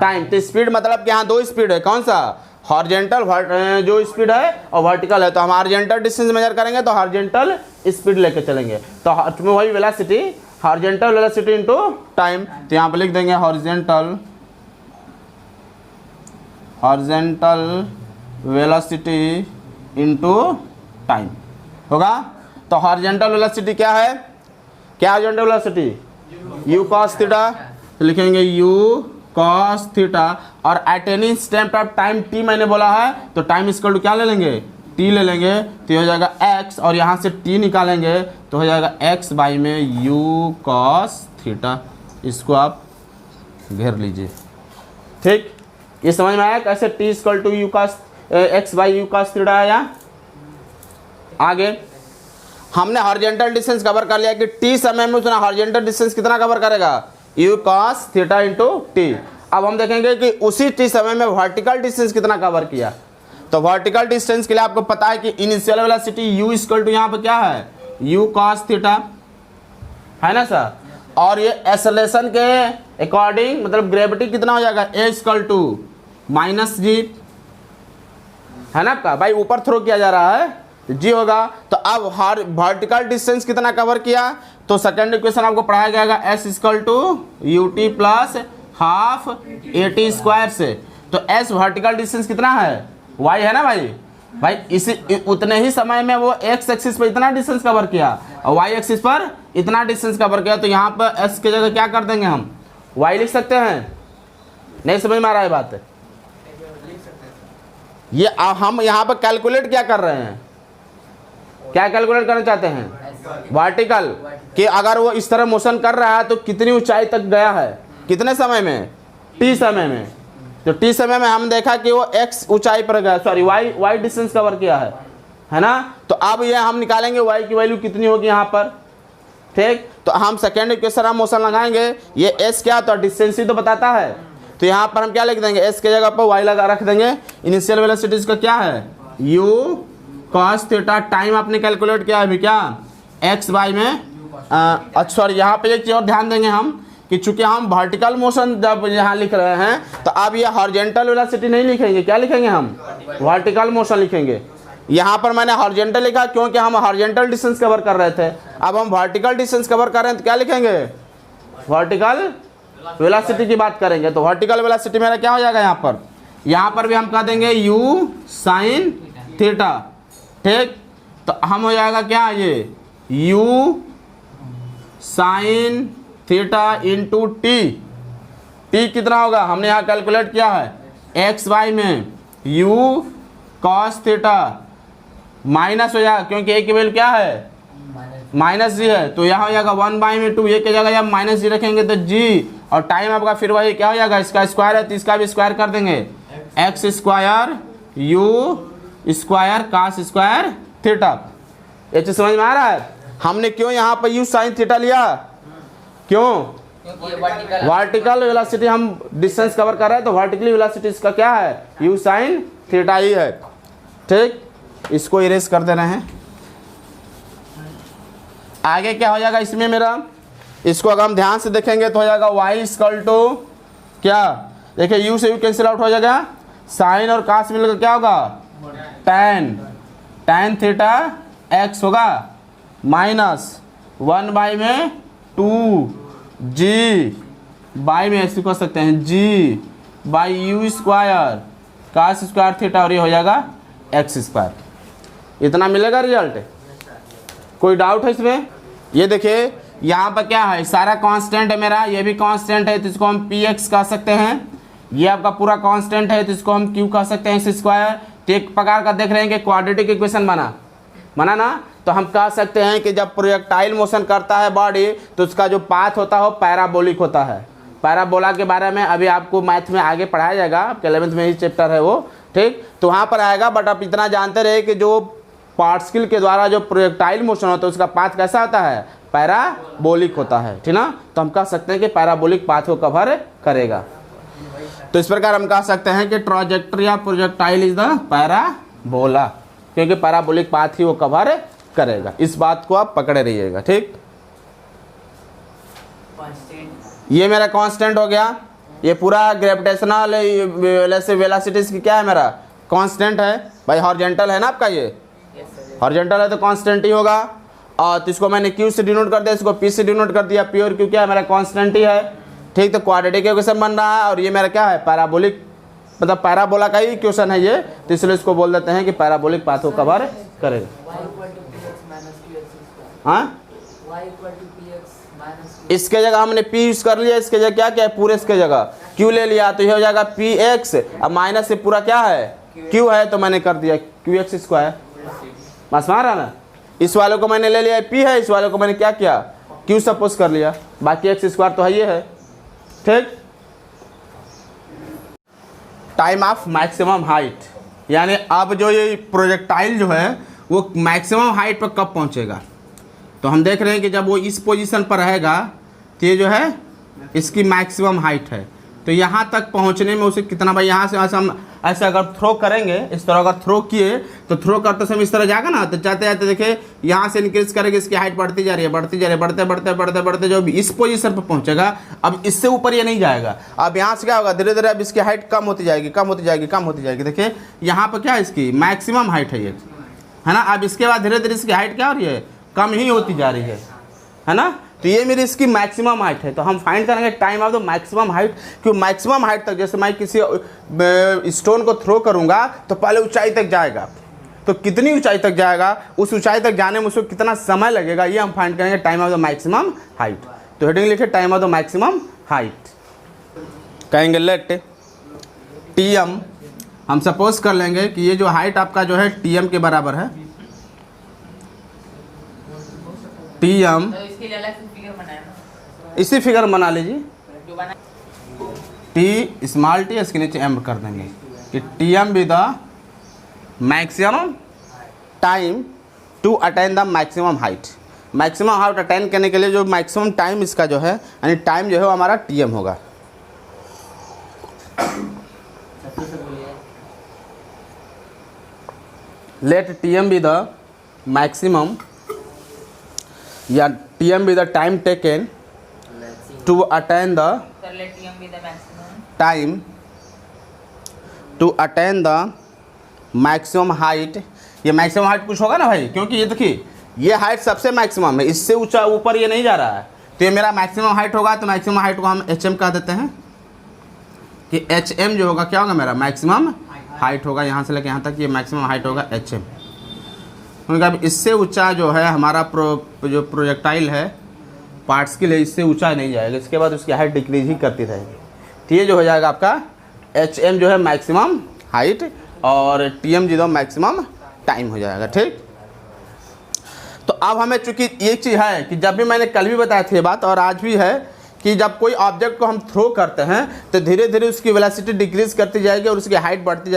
टाइम। तो स्पीड मतलब कि यहाँ दो स्पीड है, कौन सा, हॉरिजॉन्टल जो स्पीड है और वर्टिकल है, तो हम हॉरिजॉन्टल डिस्टेंस मेजर करेंगे तो हॉरिजॉन्टल स्पीड लेके चलेंगे, तो वही velocity, horizontal velocity into time. तो यहाँ पे लिख देंगे हॉरिजॉन्टल वेलोसिटी इनटू टाइम होगा। तो हॉरिजॉन्टल वेलोसिटी क्या है, क्या horizontal velocity, u cos theta, तो लिखेंगे u cos थीटा, और at any step of time t मैंने बोला है तो टाइम इक्वल टू क्या ले लेंगे, t ले लेंगे, तो हो जाएगा x, और यहाँ से t निकालेंगे तो हो जाएगा x बाई में u cos थीटा। इसको आप घेर लीजिए। ठीक, ये समझ में आया कैसे t equal to u cos x by u cos theta आया। आगे हमने हॉरिजॉन्टल डिस्टेंस कवर कर लिया कि t समय में उसने हॉरिजॉन्टल डिस्टेंस कितना कवर करेगा, u cos theta into T. अब हम देखेंगे कि उसी t समय में वर्टिकल डिस्टेंस कितना कवर किया। तो वर्टिकल डिस्टेंस के लिए आपको पता है कि initial velocity u equal to यहाँ पे क्या है, u cos थीटा है ना सर, और ये एक्सेलरेशन के अकॉर्डिंग मतलब ग्रेविटी कितना हो जाएगा, a इक्वल टू माइनस जी, है ना आपका भाई, ऊपर थ्रो किया जा रहा है जी होगा। तो अब हर वर्टिकल डिस्टेंस कितना कवर किया, तो सेकंड इक्वेशन आपको पढ़ाया जाएगा s equal to U T plus half A T square से। तो s वर्टिकल डिस्टेंस कितना है, y है ना भाई इसी उतने ही समय में वो x एक्सिस पर इतना डिस्टेंस कवर किया और y एक्सिस पर इतना डिस्टेंस कवर किया, तो यहाँ पर s की जगह क्या कर देंगे हम, y लिख सकते हैं। नहीं समझ में आ रहा है बात, ये हम यहाँ पर कैलकुलेट क्या कर रहे हैं, क्या कैलकुलेट करना चाहते हैं, वर्टिकल, कि अगर वो इस तरह मोशन कर रहा है तो कितनी ऊंचाई तक गया है, कितने समय में, t समय में। तो t समय में हम देखा कि वो x ऊंचाई पर गया, सॉरी y डिस्टेंस कवर किया है ना। तो अब ये हम निकालेंगे y की वैल्यू कितनी होगी यहाँ पर। ठीक, तो हम सेकेंड इक्वेशन हम मोशन लगाएंगे, ये s क्या तो डिस्टेंस ही तो बताता है, तो यहाँ पर हम क्या लिख देंगे, s के जगह पर y लगा रख देंगे। इनिशियल वेलोसिटी का क्या है, u cos थीटा, टाइम आपने कैलकुलेट किया है अभी क्या, x बाई में, अच्छा सॉरी यहाँ पे एक चीज़ और ध्यान देंगे हम कि चूंकि हम वर्टिकल मोशन जब यहाँ लिख रहे हैं तो अब ये हॉरिजॉन्टल वेलोसिटी नहीं लिखेंगे, क्या लिखेंगे हम, वर्टिकल मोशन लिखेंगे। यहाँ पर मैंने हॉरिजॉन्टल लिखा क्योंकि हम हॉरिजॉन्टल डिस्टेंस कवर कर रहे थे, अब हम वर्टिकल डिस्टेंस कवर कर रहे हैं तो क्या लिखेंगे, वर्टिकल वेलोसिटी की बात करेंगे। तो वर्टिकल वेलोसिटी मेरा क्या हो जाएगा, यहाँ पर भी हम कह देंगे u साइन थीटा। ठीक, तो हम हो जाएगा क्या, ये u sine theta into T, T कितना होगा हमने यहाँ कैलकुलेट किया है x वाई में u cos थीटा, माइनस हो जाएगा क्योंकि a की वैल्यू क्या है, माइनस जी है, तो यहाँ हो जाएगा 1/2, ये की जगह यहाँ माइनस जी रखेंगे तो g, और टाइम आपका फिर वही क्या हो जाएगा, इसका स्क्वायर है तो इसका भी स्क्वायर कर देंगे, x square u square cos square theta. ये चीज समझ में आ रहा है। हमने क्यों यहाँ पर u साइन थीटा लिया, क्यों, वर्टिकल वेलोसिटी हम डिस्टेंस कवर कर रहे हैं तो वर्टिकली वेलोसिटी इसका क्या है, u साइन थीटा ही है। ठीक, इसको इरेज कर देना है। आगे क्या हो जाएगा इसमें मेरा, इसको अगर हम ध्यान से देखेंगे तो हो जाएगा y इक्वल टू क्या, देखिए u से u कैंसिल आउट हो जाएगा, साइन और cos मिलकर क्या होगा tan थीटा x होगा माइनस 1 बाई में 2 g बाई में ऐसे कह सकते हैं g by you square cos square theta और ये हो जाएगा x स्क्वायर। इतना मिलेगा रिजल्ट। कोई डाउट है इसमें? ये देखिए यहाँ पर क्या है, सारा कांस्टेंट है मेरा, ये भी कांस्टेंट है तो इसको हम px कह सकते हैं। ये आपका पूरा कांस्टेंट है तो इसको हम q कह सकते हैं x स्क्वायर। तो एक प्रकार का देख रहे हैं कि क्वाड्रेटिक इक्वेशन बना ना। तो हम कह सकते हैं कि जब प्रोजेक्टाइल मोशन करता है बॉडी तो उसका जो पाथ होता है वो पैराबोलिक होता है। पैराबोला के बारे में अभी आपको मैथ में आगे पढ़ाया जाएगा, आपके 11th में ही चैप्टर है वो, ठीक। तो वहाँ पर आएगा, बट आप इतना जानते रहे कि जो पार्टिकल के द्वारा जो प्रोजेक्टाइल मोशन होता है उसका पाथ कैसा होता है, पैराबोलिक होता है, ठीक ना। तो हम कह सकते हैं कि पैराबोलिक पाथ को कवर करेगा। तो इस प्रकार हम कह सकते हैं कि trajectory of projectile is the parabola, क्योंकि पैराबोलिक पाथ ही वो कवर करेगा। इस बात को आप पकड़े रहिएगा, ठीक। ये मेरा कांस्टेंट हो गया, ये पूरा ग्रेविटेशनल वेलोसिटीज की क्या है, मेरा कांस्टेंट है भाई। हॉरिजॉन्टल है ना आपका, ये हॉरिजॉन्टल है तो कांस्टेंट ही होगा। और तो इसको मैंने क्यू से डिनोट कर दिया, इसको पी से डिनोट कर दिया। पी और क्यू क्या है, मेरा कांस्टेंट ही है, ठीक। तो क्वाड्रेटिक इक्वेशन बन रहा है और ये मेरा क्या है, पैराबोलिक, मतलब पैराबोला का ही इक्वेशन है ये, तो इसलिए इसको बोल देते हैं कि पैराबोलिक पाथ को कवर करेगा। हाँ, इसके जगह हमने p यूज कर लिया, इसके जगह क्या क्या है, पूरे इसके जगह q ले लिया, तो ये हो जाएगा px। अब माइनस से पूरा क्या है, q है, तो मैंने कर दिया qx स्क्वायर। बस मारा ना। इस वाले को मैंने ले लिया p है, इस वाले को मैंने क्या किया, q सपोज कर लिया, बाकी x स्क्वायर तो है ये है, ठीक। टाइम ऑफ मैक्सिमम हाइट, यानी अब जो ये प्रोजेक्टाइल जो है वो मैक्सिमम हाइट पर कब पहुंचेगा। तो हम देख रहे हैं कि जब वो इस पोजीशन पर रहेगा तो ये जो है इसकी मैक्सिमम हाइट है। तो यहाँ तक पहुँचने में उसे कितना, भाई यहाँ से हम ऐसे अगर थ्रो करेंगे, इस तरह अगर थ्रो किए तो थ्रो करते समय इस तरह जाएगा ना, तो जाते जाते देखिए यहाँ से इंक्रीज करेंगे, इसकी हाइट बढ़ती जा रही है, बढ़ती जा रही है, बढ़ते बढ़ते बढ़ते बढ़ते जो इस पोजीशन पर पहुँचेगा, अब इससे ऊपर ये नहीं जाएगा। अब यहाँ से क्या होगा, धीरे धीरे अब इसकी हाइट कम होती जाएगी, कम होती जाएगी, कम होती जाएगी। देखिए यहाँ पर क्या है, इसकी मैक्सिमम हाइट है ये, है ना। अब इसके बाद धीरे धीरे इसकी हाइट क्या हो रही है, कम ही होती जा रही है ना। तो ये मेरी इसकी मैक्सिमम हाइट है। तो हम फाइंड करेंगे time of the maximum height, क्योंकि मैक्सिमम हाइट तक, जैसे मैं किसी स्टोन को थ्रो करूंगा तो पहले ऊंचाई तक जाएगा, तो कितनी ऊंचाई तक जाएगा, उस ऊंचाई तक जाने में उसको कितना समय लगेगा, ये हम फाइंड करेंगे time of the maximum height. तो हेडिंग लिखे time of the maximum height, कहेंगे लेट टीएम। हम सपोज कर लेंगे कि ये जो हाइट आपका जो है टीएम के बराबर है, टीएम, तो इसके लिए अलग से फिगर बनाया ना, इसी फिगर बना लीजिए, टी स्मॉल टी, इसके नीचे एम कर देंगे कि t m be the maximum time to attain the maximum height. Maximum height attain करने के लिए जो मैक्सिमम टाइम इसका जो है, यानी टाइम जो है वो हमारा टीएम होगा। Let t m be the maximum, या t m be the time taken to attain the time to attain the maximum height. ये मैक्सिमम हाइट कुछ होगा ना भाई, क्योंकि ये देखिए ये हाइट सबसे मैक्सिमम है, इससे ऊंचा ऊपर ये नहीं जा रहा है, तो ये मेरा मैक्सिमम हाइट होगा। तो मैक्सिमम हाइट को हम एच एम कह देते हैं कि एच एम जो होगा क्या होगा, मेरा मैक्सिमम हाइट होगा। यहाँ से लेकर यहाँ तक ये मैक्सिमम हाइट होगा एच एम, क्योंकि अब इससे ऊंचा जो है हमारा जो प्रोजेक्टाइल है पार्ट्स के लिए, इससे ऊंचा नहीं जाएगा, इसके बाद उसकी हाइट डिक्रीज ही करती रहेगी। तो ये जो हो जाएगा आपका एच एम जो है मैक्सिमम हाइट, और टी एम जो मैक्सिमम टाइम हो जाएगा, ठीक। तो अब हमें चूंकि एक चीज़ है कि जब भी मैंने कल भी बताया था ये बात, और आज भी है कि जब कोई ऑब्जेक्ट को हम थ्रो करते हैं तो धीरे धीरे उसकी वेलोसिटी डिक्रीज करती जाएगी और उसकी हाइट बढ़ती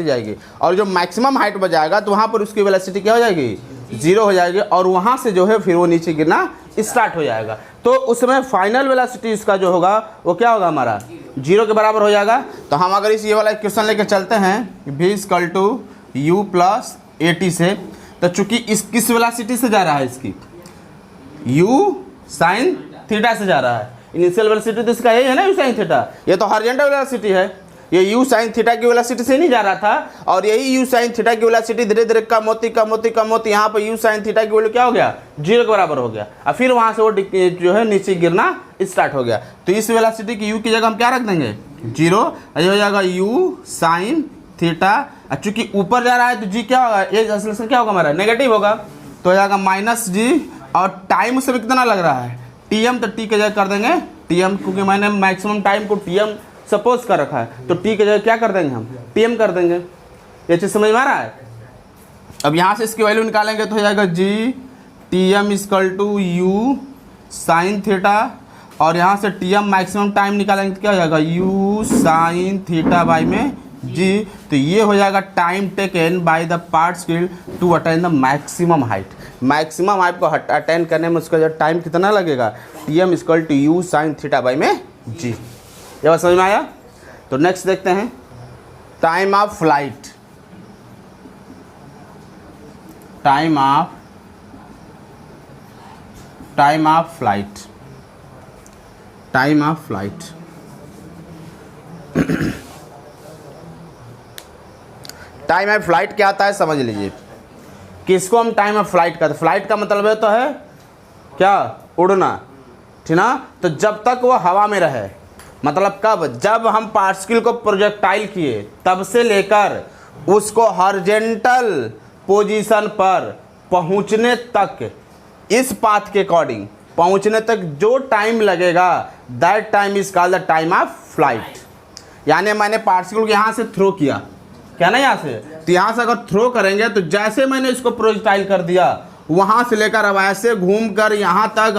जाएगी, और जो मैक्सिमम हाइट पर जाएगा तो वहाँ पर उसकी वेलोसिटी क्या हो जाएगी, 0 हो जाएगी, और वहाँ से जो है फिर वो नीचे गिरना स्टार्ट हो जाएगा। तो उसमें फाइनल वेलोसिटी इसका जो होगा वो क्या होगा, हमारा 0 के बराबर हो जाएगा। तो हम अगर ये वाला क्वेश्चन लेकर चलते हैं v equal to u plus AT से, तो चूंकि इस किस वेलोसिटी से जा रहा है, इसकी u साइन थीटा से जा रहा है, इनिशियल वेलोसिटी तो इसका यही है ना, u साइन थीटा, ये तो हॉरिजॉन्टल वेलोसिटी है। ये u साइन थीटा की वेलोसिटी से नहीं जा रहा था, और यही u साइन थीटा की वेलोसिटी धीरे धीरे कम होती यहाँ पर u साइन थीटा की वैल्यू क्या हो गया, 0 के बराबर हो गया, और फिर वहाँ से वो जो है नीचे गिरना स्टार्ट हो गया। तो इस वेलोसिटी की u की जगह हम क्या रख देंगे 0, ये हो जाएगा u साइन थीटा, और चूंकि ऊपर जा रहा है तो g क्या होगा, ये एक्सेलरेशन क्या होगा हमारा नेगेटिव होगा, तो हो जाएगा माइनस जी, और टाइम उसमें कितना लग रहा है tm, तो t की जगह कर देंगे tm, क्योंकि मैंने मैक्सिमम टाइम को tm सपोज कर रखा है, तो t की जगह क्या कर देंगे हम tm कर देंगे। ये चीज़ समझ में आ रहा है। अब यहाँ से इसकी वैल्यू निकालेंगे तो हो जाएगा g tm equal to u sine theta, और यहाँ से tm मैक्सिमम टाइम निकालेंगे तो क्या हो जाएगा u साइन थीटा बाई में g, तो ये हो जाएगा time taken by the particle to attain the maximum height. Maximum height को अटेन करने में उसका जो टाइम कितना लगेगा, tm equal to u sine theta by में g। ये बात समझ में आया। तो नेक्स्ट देखते हैं time of flight. Time of flight, time of flight. Time of flight क्या आता है समझ लीजिए, किसको हम टाइम ऑफ फ्लाइट कहते हैं। फ्लाइट का मतलब है तो है क्या, उड़ना, ठीक ना। तो जब तक वो हवा में रहे, मतलब कब, जब हम पार्टिकल को प्रोजेक्टाइल किए तब से लेकर उसको हॉरिजॉन्टल पोजीशन पर पहुंचने तक, इस पाथ के अकॉर्डिंग पहुंचने तक जो टाइम लगेगा, that time is called the time of flight. यानी मैंने पार्टिकल को यहाँ से थ्रो किया, क्या ना, यहाँ से, तो यहाँ से अगर थ्रो करेंगे तो जैसे मैंने इसको प्रोजेक्टाइल कर दिया, वहाँ से लेकर अब ऐसे घूम कर यहाँ तक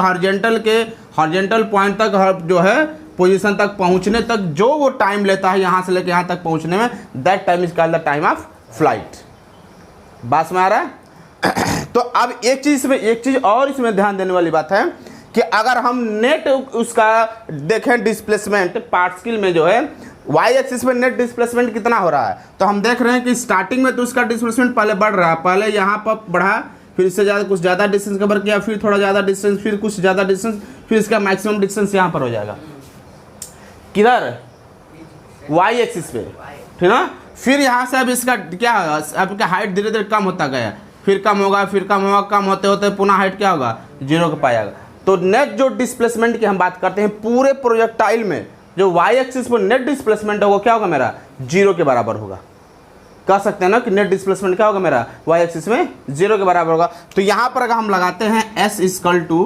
हॉरिजॉन्टल पॉइंट तक जो है पोजीशन तक पहुँचने तक जो वो टाइम लेता है यहाँ से लेकर यहाँ तक पहुँचने में, that time is called the time of flight. बात में आ रहा है। तो अब एक चीज़ और इसमें ध्यान देने वाली बात है कि अगर हम नेट उसका देखें डिस्प्लेसमेंट पार्टिकल में जो है वाई एक्सिस में नेट डिस्प्लेसमेंट कितना हो रहा है, तो हम देख रहे हैं कि स्टार्टिंग में तो उसका डिस्प्लेसमेंट पहले बढ़ रहा है, पहले यहाँ पर बढ़ा, फिर इससे ज़्यादा कुछ ज़्यादा डिस्टेंस कवर किया, फिर थोड़ा ज़्यादा डिस्टेंस, फिर कुछ ज़्यादा डिस्टेंस, फिर इसका मैक्सिमम डिस्टेंस यहाँ पर हो जाएगा, किधर, वाई एक्सिस पे, ठीक ना। फिर यहाँ से अब इसका क्या होगा, आपका हाइट धीरे धीरे कम होता गया, फिर कम होगा, कम होते होते पुनः हाइट क्या होगा, 0 के पाएगा। तो नेट जो डिस्प्लेसमेंट की हम बात करते हैं पूरे प्रोजेक्टाइल में, जो वाई एक्सिस पर नेट डिस्प्लेसमेंट होगा क्या होगा मेरा, 0 के बराबर होगा। कह सकते हैं ना कि नेट डिस्प्लेसमेंट क्या होगा मेरा, वाई एक्सिस में 0 के बराबर होगा। तो यहाँ पर अगर हम लगाते हैं s equal to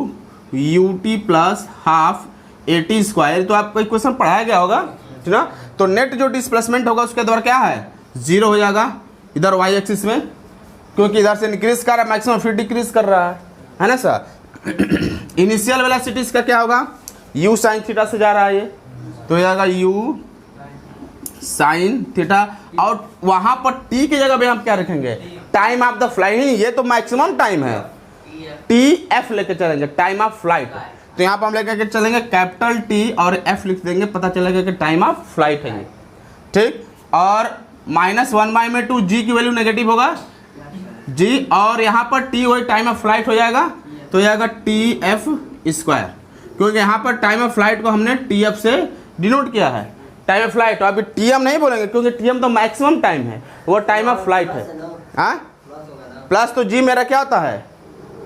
ut plus half at square, तो आपको इक्वेशन पढ़ाया गया होगा, ठीक ना। तो नेट जो डिस्प्लेसमेंट होगा उसके द्वारा क्या है, 0 हो जाएगा इधर वाई एक्सिस में, क्योंकि इधर से इंक्रीज कर रहा है मैक्सिमम, फिर डिक्रीज कर रहा है ना सर। इनिशियल वेलोसिटी का क्या होगा, u साइन थीटा से जा रहा है ये, तो हो जाएगा u साइन थीटा, और वहां पर t की जगह पे हम क्या रखेंगे, टाइम ऑफ द फ्लाइट। ये तो मैक्सिमम टाइम है, tf लेके चलेंगे, टाइम ऑफ फ्लाइट। तो यहाँ पर हम लेकर के चलेंगे कैपिटल T और f लिख देंगे, पता चलेगा कि टाइम ऑफ फ्लाइट है ये, ठीक। और -1/2 g की वैल्यू नेगेटिव होगा g, और यहाँ पर t वही टाइम ऑफ फ्लाइट हो जाएगा, तो हो जाएगा tf स्क्वायर, क्योंकि यहाँ पर टाइम ऑफ फ्लाइट को हमने tf से डिनोट किया है, टाइम ऑफ फ्लाइट। अभी tm नहीं बोलेंगे क्योंकि tm तो मैक्सिमम टाइम है, वो टाइम ऑफ फ्लाइट है। हाँ, प्लस तो g मेरा क्या होता है,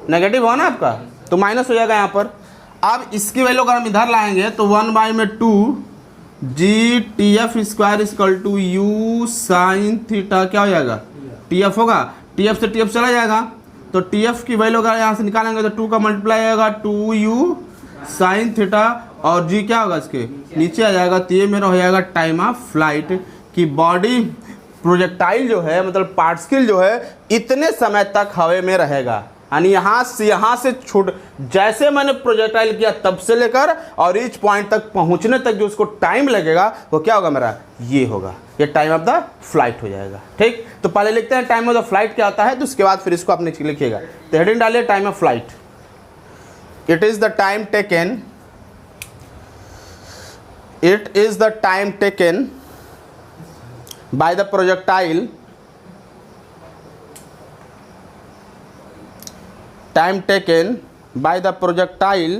नेगेटिव हो ना आपका, तो माइनस हो जाएगा यहाँ पर। अब इसकी वैल्यू अगर हम इधर लाएंगे तो 1/2 g tf square equal to u sine theta क्या हो जाएगा, tf होगा, tf से tf चला जाएगा, तो tf की वैल्यू अगर यहाँ से निकालेंगे तो 2 का मल्टीप्लाई आएगा 2u साइन थीटा, और g क्या होगा इसके नीचे आ जाएगा, तो ये मेरा हो जाएगा टाइम ऑफ फ्लाइट की बॉडी प्रोजेक्टाइल जो है, मतलब पार्टिकल जो है इतने समय तक हवा में रहेगा। यानी यहाँ से छूट, जैसे मैंने प्रोजेक्टाइल किया तब से लेकर और इच पॉइंट तक पहुँचने तक जो उसको टाइम लगेगा वो क्या होगा मेरा, ये होगा, ये टाइम ऑफ द फ्लाइट हो जाएगा, ठीक। तो पहले लिखते हैं टाइम ऑफ द फ्लाइट क्या होता है, तो उसके बाद फिर इसको आपने लिखिएगा। तो हेडिंग डालिए time of flight, it is the time taken, it is the time taken by the projectile, time taken by the projectile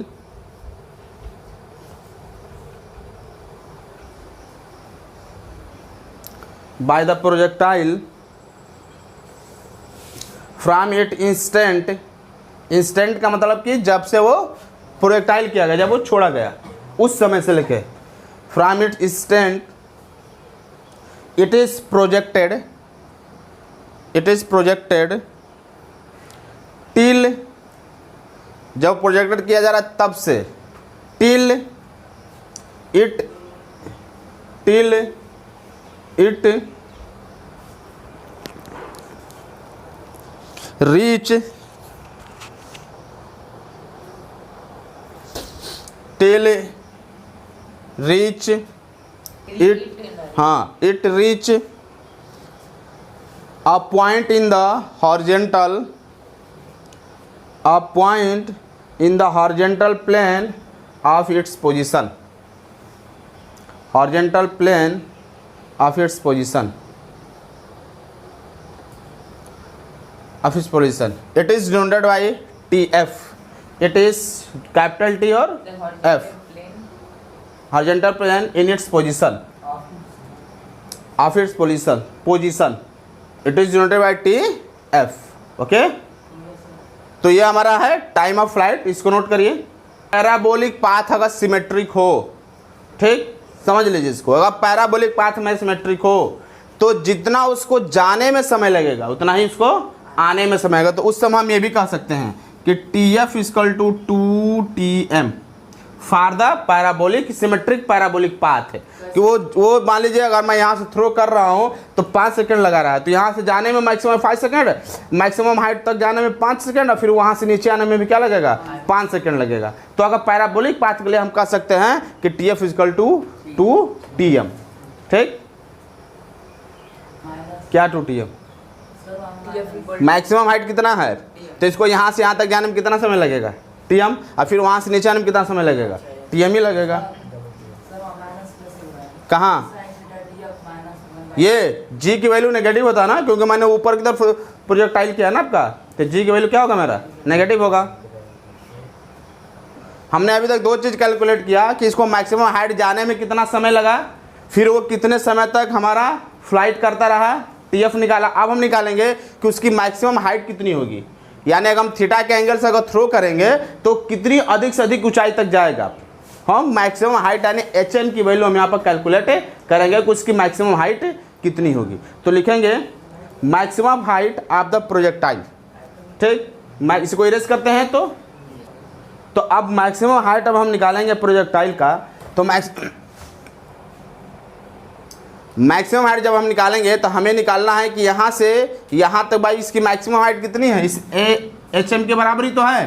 by the projectile from it instant. Instant का मतलब कि जब से वो प्रोजेक्टाइल किया गया, जब वो छोड़ा गया उस समय से लेके, from it instant it is projected till, जब प्रोजेक्टेड किया जा रहा है तब से, till it reach it reach a point in the horizontal plane of its position, it is denoted by TF. It is capital T or F, horizontal plane in its position, of its position. It is denoted by TF. Okay, तो ये हमारा है time of flight, इसको note करिए। Parabolic path अगर symmetric हो, ठीक, समझ लीजिए इसको, अगर पैराबोलिक पाथ में सिमेट्रिक हो तो जितना उसको जाने में समय लगेगा उतना ही उसको आने में समय लगेगा। तो उस समय हम ये भी कह सकते हैं कि TF equal to 2TM for the parabolic symmetric parabolic path है कि वो मान लीजिए अगर मैं यहाँ से थ्रो कर रहा हूँ तो 5 सेकंड लगा रहा है, तो यहाँ से जाने में मैक्सिमम 5 सेकंड, मैक्सिमम हाइट तक जाने में 5 सेकंड, और फिर वहाँ से नीचे आने में भी क्या लगेगा, 5 सेकंड लगेगा। तो अगर पैराबोलिक पाथ के लिए हम कह सकते हैं कि TF इक्वल टू 2TM, ठीक, क्या 2TM, मैक्सिमम हाइट कितना है, तो इसको यहाँ से यहाँ तक जाने में कितना समय लगेगा, TM, और फिर वहाँ से नीचे आने में कितना समय लगेगा, TM ही लगेगा। कहाँ ये G की वैल्यू नेगेटिव होता है ना, क्योंकि मैंने ऊपर की तरफ प्रोजेक्टाइल किया ना आपका, तो G की वैल्यू क्या होगा, मेरा नेगेटिव होगा। हमने अभी तक 2 चीज़ कैलकुलेट किया कि इसको मैक्सिमम हाइट जाने में कितना समय लगा, फिर वो कितने समय तक हमारा फ्लाइट करता रहा, TF निकाला। अब हम निकालेंगे कि उसकी मैक्सिमम हाइट कितनी होगी, यानी अगर हम थीटा के एंगल से अगर थ्रो करेंगे तो कितनी अधिक से अधिक ऊंचाई तक जाएगा। हम मैक्सिमम हाइट यानी HM की वैल्यू हम यहाँ पर कैलकुलेट करेंगे कि उसकी मैक्सिमम हाइट कितनी होगी। तो लिखेंगे maximum height of the projectile, ठीक, इसको इरेज करते हैं। तो अब मैक्सिमम हाइट अब हम निकालेंगे प्रोजेक्टाइल का, तो मैक्सिमम हाइट जब हम निकालेंगे तो हमें निकालना है कि यहाँ से यहाँ तक भाई इसकी मैक्सिमम हाइट कितनी है, इस HM के बराबर ही तो है,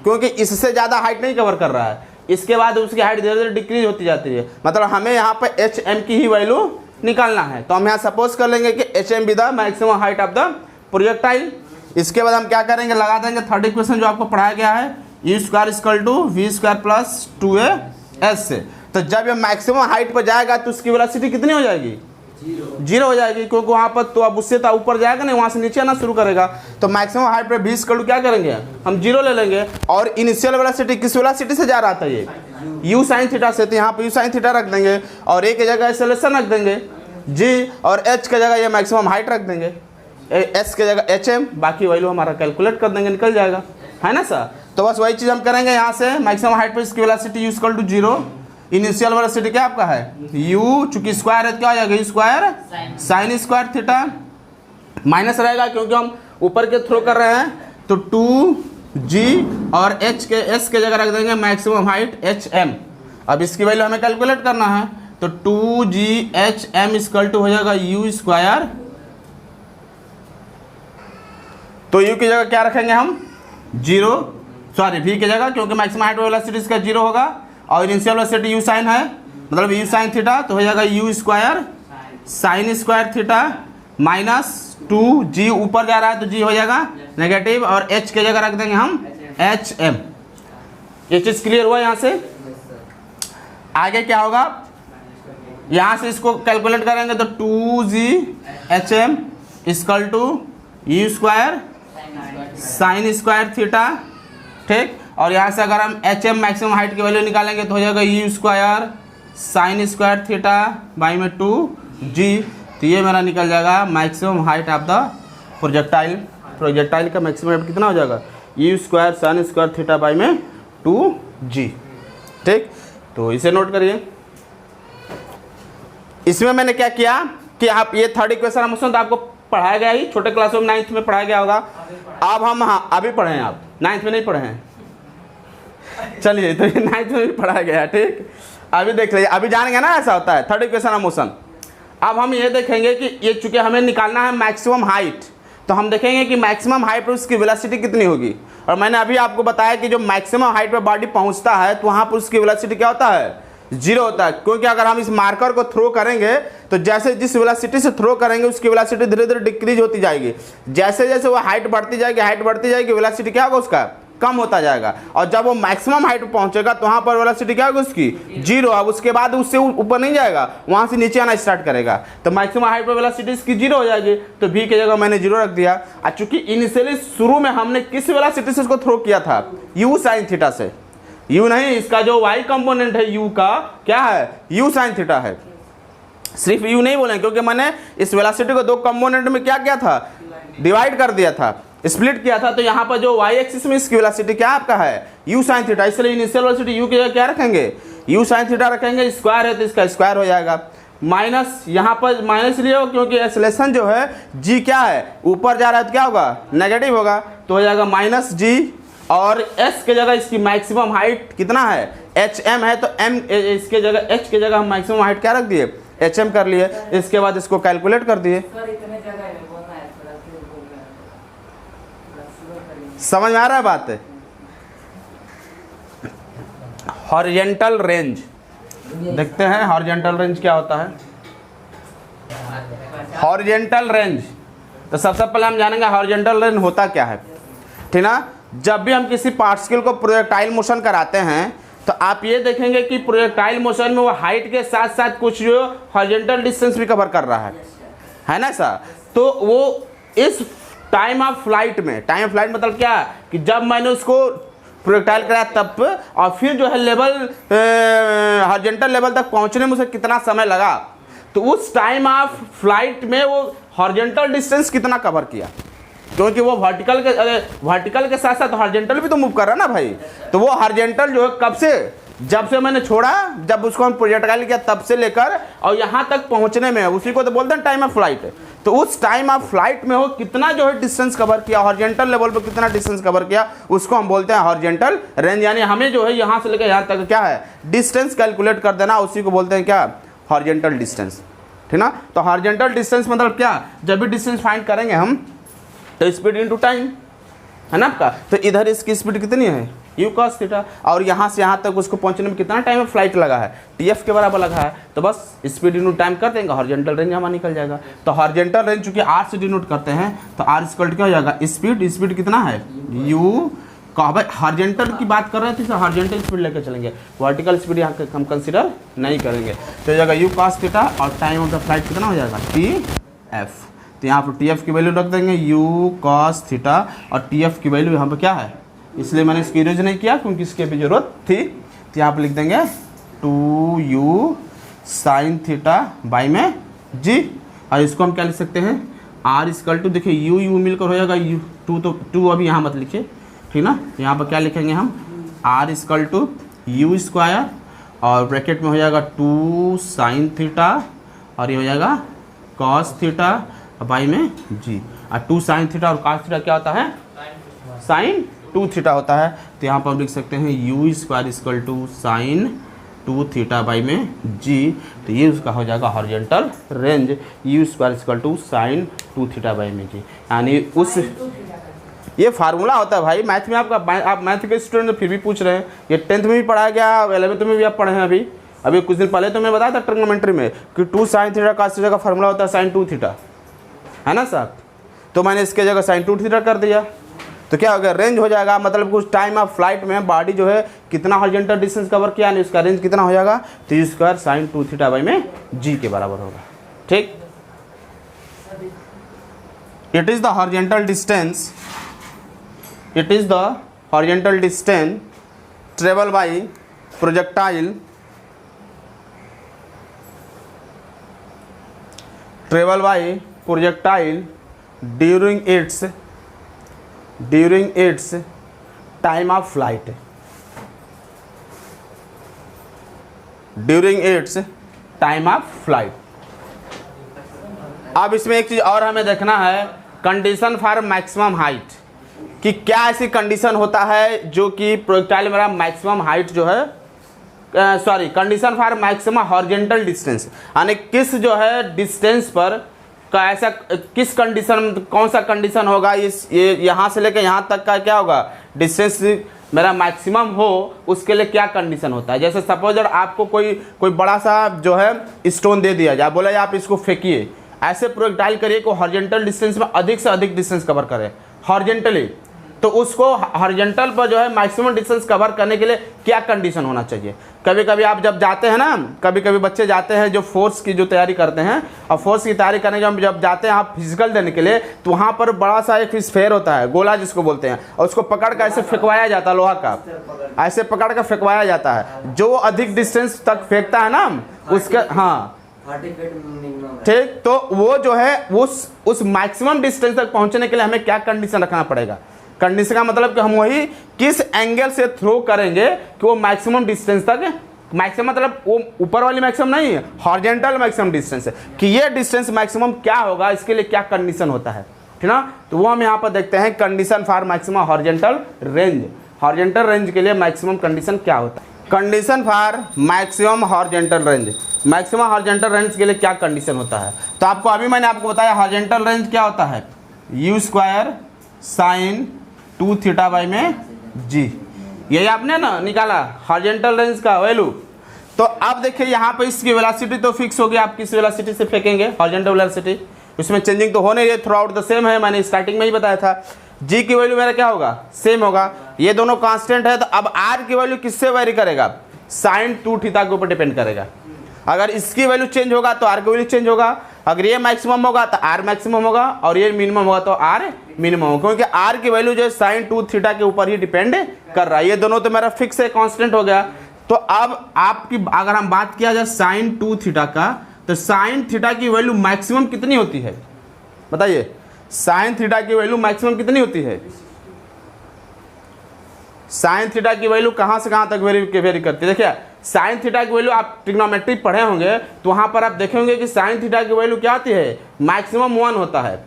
क्योंकि इससे ज़्यादा हाइट नहीं कवर कर रहा है। इसके बाद उसकी हाइट धीरे धीरे डिक्रीज होती जाती है, मतलब हमें यहाँ पर HM की ही वैल्यू निकालना है। तो हम यहाँ सपोज कर लेंगे कि HM B the maximum height of the projectile. इसके बाद हम क्या करेंगे, लगा देंगे थर्ड इक्वेशन जो आपको पढ़ाया गया है, U square equal to V square plus 2AS से। तो जब ये मैक्सिमम हाइट पर जाएगा तो उसकी वेलोसिटी कितनी हो जाएगी, 0 हो जाएगी, क्योंकि वहाँ पर तो अब उससे तो ऊपर जाएगा नहीं, वहाँ से नीचे आना शुरू करेगा। तो मैक्सिमम हाइट पे 20 करू क्या करेंगे, हम 0 ले लेंगे। और इनिशियल वेलोसिटी किस वेलोसिटी से जा रहा था, ये U sin थीटा से, तो यहाँ पे U sin थीटा रख देंगे और A की जगह एक्सेलरेशन रख देंगे G, और H की जगह ये मैक्सिमम हाइट रख देंगे, S की जगह HM, बाकी वैल्यू हमारा कैलकुलेट कर देंगे, निकल जाएगा, है ना सर। तो बस वही चीज़ हम करेंगे यहाँ से, मैक्सिमम हाइट पे इसकी velocity U equal to 0, initial velocity क्या आपका है U, चूंकि स्क्वायर है क्या हो जाएगा, U square sine square theta, minus रहेगा क्योंकि हम ऊपर के थ्रो कर रहे हैं। तो 2G और H के S के जगह रख देंगे मैक्सिमम हाइट HM। अब इसकी वैल्यू हमें कैलकुलेट करना है, तो 2GHM इक्वल टू हो जाएगा U स्क्वायर, तो U की जगह क्या रखेंगे हम 0, सॉरी V की जगह, क्योंकि मैक्सिमम हाइट वेलोसिटी इसका 0 होगा, और इनिशियल वेलोसिटी U साइन है, मतलब U साइन थीटा, तो हो जाएगा U square sine square theta minus 2G, ऊपर जा रहा है तो G हो जाएगा नेगेटिव, और H की जगह रख देंगे हम HM। ये चीज़ क्लियर हुआ। यहाँ से आगे क्या होगा, यहाँ से इसको कैलकुलेट करेंगे तो 2GHM equal to U square sine square theta, ठीक, और यहाँ से अगर हम HM मैक्सिमम हाइट की वैल्यू निकालेंगे तो हो जाएगा U square sine square theta by में 2G। तो ये मेरा निकल जाएगा maximum height of the projectile. Projectile का मैक्सिमम हाइट कितना हो जाएगा, u square sine square theta by में 2g। ठीक, तो इसे नोट करिए। इसमें मैंने क्या किया कि आप ये थर्ड इक्वेशन ऑफ मोशन तो आपको पढ़ाया गया ही, छोटे क्लास में 9th में पढ़ाया गया होगा। अब हम हाँ अभी पढ़े हैं, आप 9th में नहीं पढ़े हैं, चलिए तो ये 9th में भी पढ़ाया गया। ठीक, अभी देख लीजिए, अभी जानेंगे ना ऐसा होता है थर्ड इक्वेशन ऑफ मोशन। अब हम ये देखेंगे कि ये चूंकि हमें निकालना है मैक्सिमम हाइट, तो हम देखेंगे कि मैक्सिमम हाइट पर उसकी वेलोसिटी कितनी होगी। और मैंने अभी आपको बताया कि जो मैक्सिमम हाइट पर बॉडी पहुंचता है तो वहाँ पर उसकी वेलोसिटी क्या होता है, 0 होता है। क्योंकि अगर हम इस मार्कर को थ्रो करेंगे तो जैसे जिस वेलोसिटी से थ्रो करेंगे उसकी वेलोसिटी धीरे धीरे डिक्रीज होती जाएगी। जैसे जैसे वो हाइट बढ़ती जाएगी वेलोसिटी क्या होगा उसका, कम होता जाएगा। और जब वो मैक्सिमम हाइट पर पहुंचेगा तो वहाँ पर वेलोसिटी क्या होगी उसकी, 0। अब उसके बाद उससे ऊपर नहीं जाएगा, वहाँ से नीचे आना स्टार्ट करेगा। तो मैक्सिमम हाइट पर वेलोसिटी इसकी 0 हो जाएगी, तो v की जगह मैंने 0 रख दिया। और चूंकि इनिशियली शुरू में हमने किस वेलोसिटी से उसको थ्रो किया था, u साइन थीटा से, u नहीं, इसका जो y कंपोनेंट है u का क्या है, u साइन थीटा है। सिर्फ u नहीं बोले क्योंकि मैंने इस वेलोसिटी को 2 कंपोनेंट में क्या किया था, डिवाइड कर दिया था, स्प्लिट किया था। तो यहाँ पर जो y एक्सिस में इसकी वेलोसिटी क्या आपका है, u साइन थीटा, इसलिए इनिशियल वेलोसिटी u की जगह क्या रखेंगे, u साइन थीटा रखेंगे। स्क्वायर है तो इसका स्क्वायर हो जाएगा, माइनस यहाँ पर माइनस लिए हो क्योंकि एक्सेलेरेशन जो है g क्या है, ऊपर जा रहा है तो क्या होगा, नेगेटिव होगा, तो हो जाएगा माइनस g। और s के जगह इसकी मैक्सिमम हाइट कितना है, hm है, तो m इसके जगह h के जगह हम मैक्सिमम हाइट क्या रख दिए, hm कर लिए। इसके बाद इसको कैलकुलेट कर दिए। समझ में आ रहा है बात, हॉरिजेंटल रेंज देखते हैं। हॉरिजेंटल रेंज क्या होता है, हॉरिजेंटल रेंज, तो सबसे पहले हम जानेंगे हॉरिजेंटल रेंज होता क्या है। ठीक ना, जब भी हम किसी पार्टिकल को प्रोजेक्टाइल मोशन कराते हैं तो आप ये देखेंगे कि प्रोजेक्टाइल मोशन में वो हाइट के साथ साथ कुछ जो हॉरिजेंटल डिस्टेंस भी कवर कर रहा है ना सर। तो वो इस टाइम ऑफ फ्लाइट में, टाइम ऑफ फ्लाइट मतलब क्या कि जब मैंने उसको प्रोजेक्टाइल कराया तब, और फिर जो है लेवल हॉरिजेंटल लेवल तक पहुंचने में उसे कितना समय लगा, तो उस टाइम ऑफ फ्लाइट में वो हॉरिजेंटल डिस्टेंस कितना कवर किया। क्योंकि वो वर्टिकल के साथ साथ हॉरिजेंटल भी तो मूव कर रहा है ना भाई। तो वो हॉरिजेंटल जो है कब से, जब से मैंने छोड़ा, जब उसको हम प्रोजेक्टाइल किया तब से लेकर और यहाँ तक पहुँचने में, उसी को तो बोलते हैं टाइम ऑफ फ्लाइट। तो उस टाइम ऑफ फ्लाइट में वो कितना जो है डिस्टेंस कवर किया, हॉरिजेंटल लेवल पर कितना डिस्टेंस कवर किया, उसको हम बोलते हैं हॉरिजेंटल रेंज। यानी हमें जो है यहाँ से लेकर यहाँ तक क्या है डिस्टेंस कैलकुलेट कर देना, उसी को बोलते हैं क्या, हॉरिजेंटल डिस्टेंस। ठीक ना, तो हॉरिजेंटल डिस्टेंस मतलब क्या, जब भी डिस्टेंस फाइंड करेंगे हम तो स्पीड इनटू टाइम है ना आपका। तो इधर इसकी स्पीड कितनी है, u cos थीटा, और यहाँ से यहाँ तक उसको पहुँचने में कितना टाइम ऑफ फ्लाइट लगा है, tf के बराबर लगा है। तो बस स्पीड इनटू टाइम कर देंगे, हॉरिजेंटल रेंज हमारा निकल जाएगा। तो हॉरिजेंटल रेंज चूंकि r से डिनोट करते हैं तो r इक्वल क्या हो जाएगा, स्पीड कितना है u का। भाई हॉरिजेंटल की बात कर रहे थे तो हॉरिजेंटल स्पीड लेकर चलेंगे, वर्टिकल स्पीड यहाँ हम कंसिडर नहीं करेंगे। तो हो जाएगा u cos थीटा और टाइम ऑफ द फ्लाइट कितना हो जाएगा tf। तो यहाँ पर tf की वैल्यू रख देंगे u cos थीटा, और tf की वैल्यू यहाँ पर क्या है, इसलिए मैंने इसकी यूज नहीं किया क्योंकि इसकी भी जरूरत थी। तो यहाँ पर लिख देंगे 2u साइन थीटा बाई में g, और इसको हम क्या लिख सकते हैं, r इक्वल टू, देखिए u मिलकर हो जाएगा u, 2 तो 2 अभी यहाँ मत लिखिए, ठीक ना। यहाँ पर क्या लिखेंगे हम, r equal to u square और ब्रैकेट में हो जाएगा 2 साइन थीटा और ये हो जाएगा cos थीटा बाई में g। और 2 साइन थीटा और cos थीटा क्या होता है, साइन 2 थीटा होता है। तो यहाँ पर हम लिख सकते हैं u square equal to sine 2 theta by में g। तो ये उसका हो जाएगा horizontal range, u square equal to sine 2 theta by में g। यानी उस, ये फार्मूला होता है भाई मैथ में आपका। आप मैथ के स्टूडेंट फिर भी पूछ रहे हैं, ये 10th में भी पढ़ाया गया, 11th में भी आप पढ़े हैं। अभी कुछ दिन पहले तो मैं बताया था ट्रिग्नोमेट्री में कि 2 साइन थीटा cos थीटा का फार्मूला होता है साइन 2 थीटा, है ना साहब। तो मैंने इसके जगह साइन 2 थीटा कर दिया, तो क्या हो गया, रेंज हो जाएगा। मतलब कुछ टाइम ऑफ फ्लाइट में बॉडी जो है कितना हॉरिजेंटल डिस्टेंस कवर किया, यानी उसका रेंज कितना हो जाएगा, तो you square sign 2 theta by में जी के बराबर होगा। ठीक, it is the horizontal distance, it is the horizontal distance travel by projectile travel by projectile during its time of flight, during its time of flight. अब इसमें एक चीज़ और हमें देखना है, कंडीशन फॉर मैक्सिमम हाइट, कि क्या ऐसी कंडीशन होता है जो कि प्रोजेक्टाइल मेरा मैक्सिमम हाइट जो है, sorry, condition for maximum horizontal distance, यानी किस जो है डिस्टेंस पर का ऐसा किस कंडीशन, कौन सा कंडीशन होगा, ये यहाँ से लेकर यहाँ तक का क्या होगा डिस्टेंस मेरा मैक्सिमम हो, उसके लिए क्या कंडीशन होता है। जैसे सपोज आपको कोई बड़ा सा जो है स्टोन दे दिया जाए, बोला आप इसको फेंकिए, ऐसे प्रोजेक्टाइल करिए को हॉरिजॉन्टल डिस्टेंस में अधिक से अधिक डिस्टेंस कवर करे हॉरिजॉन्टली, तो उसको हॉरिजॉन्टल पर जो है मैक्सिमम डिस्टेंस कवर करने के लिए क्या कंडीशन होना चाहिए। कभी कभी आप जब जाते हैं ना, कभी कभी बच्चे जाते हैं जो फोर्स की जो तैयारी करते हैं, और फोर्स की तैयारी करने जब जाते हैं आप फिजिकल देने के लिए, तो वहाँ पर बड़ा सा एक स्फेयर होता है, गोला जिसको बोलते हैं, और उसको पकड़ कर ऐसे फेंकवाया जाता है, लोहा का ऐसे पकड़ कर फेंकवाया जाता है। जो अधिक डिस्टेंस तक फेंकता है ना उसके, हाँ ठीक, तो वो जो है उस मैक्सिमम डिस्टेंस तक पहुंचने के लिए हमें क्या कंडीशन रखना पड़ेगा। कंडीशन का मतलब कि हम वही किस एंगल से थ्रो करेंगे कि वो मैक्सिमम डिस्टेंस तक, मैक्सिमम मतलब वो ऊपर वाली मैक्सिमम नहीं है, हॉरिजॉन्टल मैक्सिमम डिस्टेंस है, कि ये डिस्टेंस मैक्सिमम क्या होगा, इसके लिए क्या कंडीशन होता है, ठीक ना। तो वो हम यहाँ पर देखते हैं, condition for maximum horizontal range, horizontal range के लिए मैक्सिमम कंडीशन क्या होता है। Condition for maximum horizontal range, maximum horizontal range के लिए क्या कंडीशन होता है। तो आपको अभी मैंने आपको बताया हॉरिजॉन्टल रेंज क्या होता है, you square sign 2 theta by में जी, यही आपने ना निकाला हॉरिजॉन्टल रेंज का वैल्यू। तो अब देखिए यहाँ पे इसकी वेलोसिटी तो फिक्स हो गई, आप किस वेलोसिटी से फेंकेंगे हॉरिजॉन्टल वेलोसिटी, उसमें चेंजिंग तो हो नहीं रही, थ्रू आउट द सेम है, मैंने स्टार्टिंग में ही बताया था। जी की वैल्यू मेरा क्या होगा, सेम होगा, ये दोनों कांस्टेंट है। तो अब आर की वैल्यू किससे वेरी करेगा, साइन 2 थीटा के ऊपर डिपेंड करेगा। अगर इसकी वैल्यू चेंज होगा तो आर की वैल्यू चेंज होगा, अगर ये मैक्सिमम होगा तो आर मैक्सिमम होगा, और ये मिनिमम होगा तो आर मिनिमम होगा, क्योंकि आर की वैल्यू जो है साइन 2 थीटा के ऊपर ही डिपेंड कर रहा है। ये दोनों तो मेरा फिक्स है, कांस्टेंट हो गया। तो अब आपकी अगर हम बात किया जाए साइन 2 थीटा का, तो साइन थीटा की वैल्यू मैक्सिमम कितनी होती है बताइए, साइन थीटा की वैल्यू मैक्सिमम कितनी होती है। साइन थीटा की वैल्यू कहां से कहां तक वेरी करती है। देखिए साइन थीटा की वैल्यू आप ट्रिग्नोमेट्री पढ़े होंगे तो वहां पर आप देखेंगे कि साइन थीटा की वैल्यू क्या आती है, मैक्सिमम 1 होता है,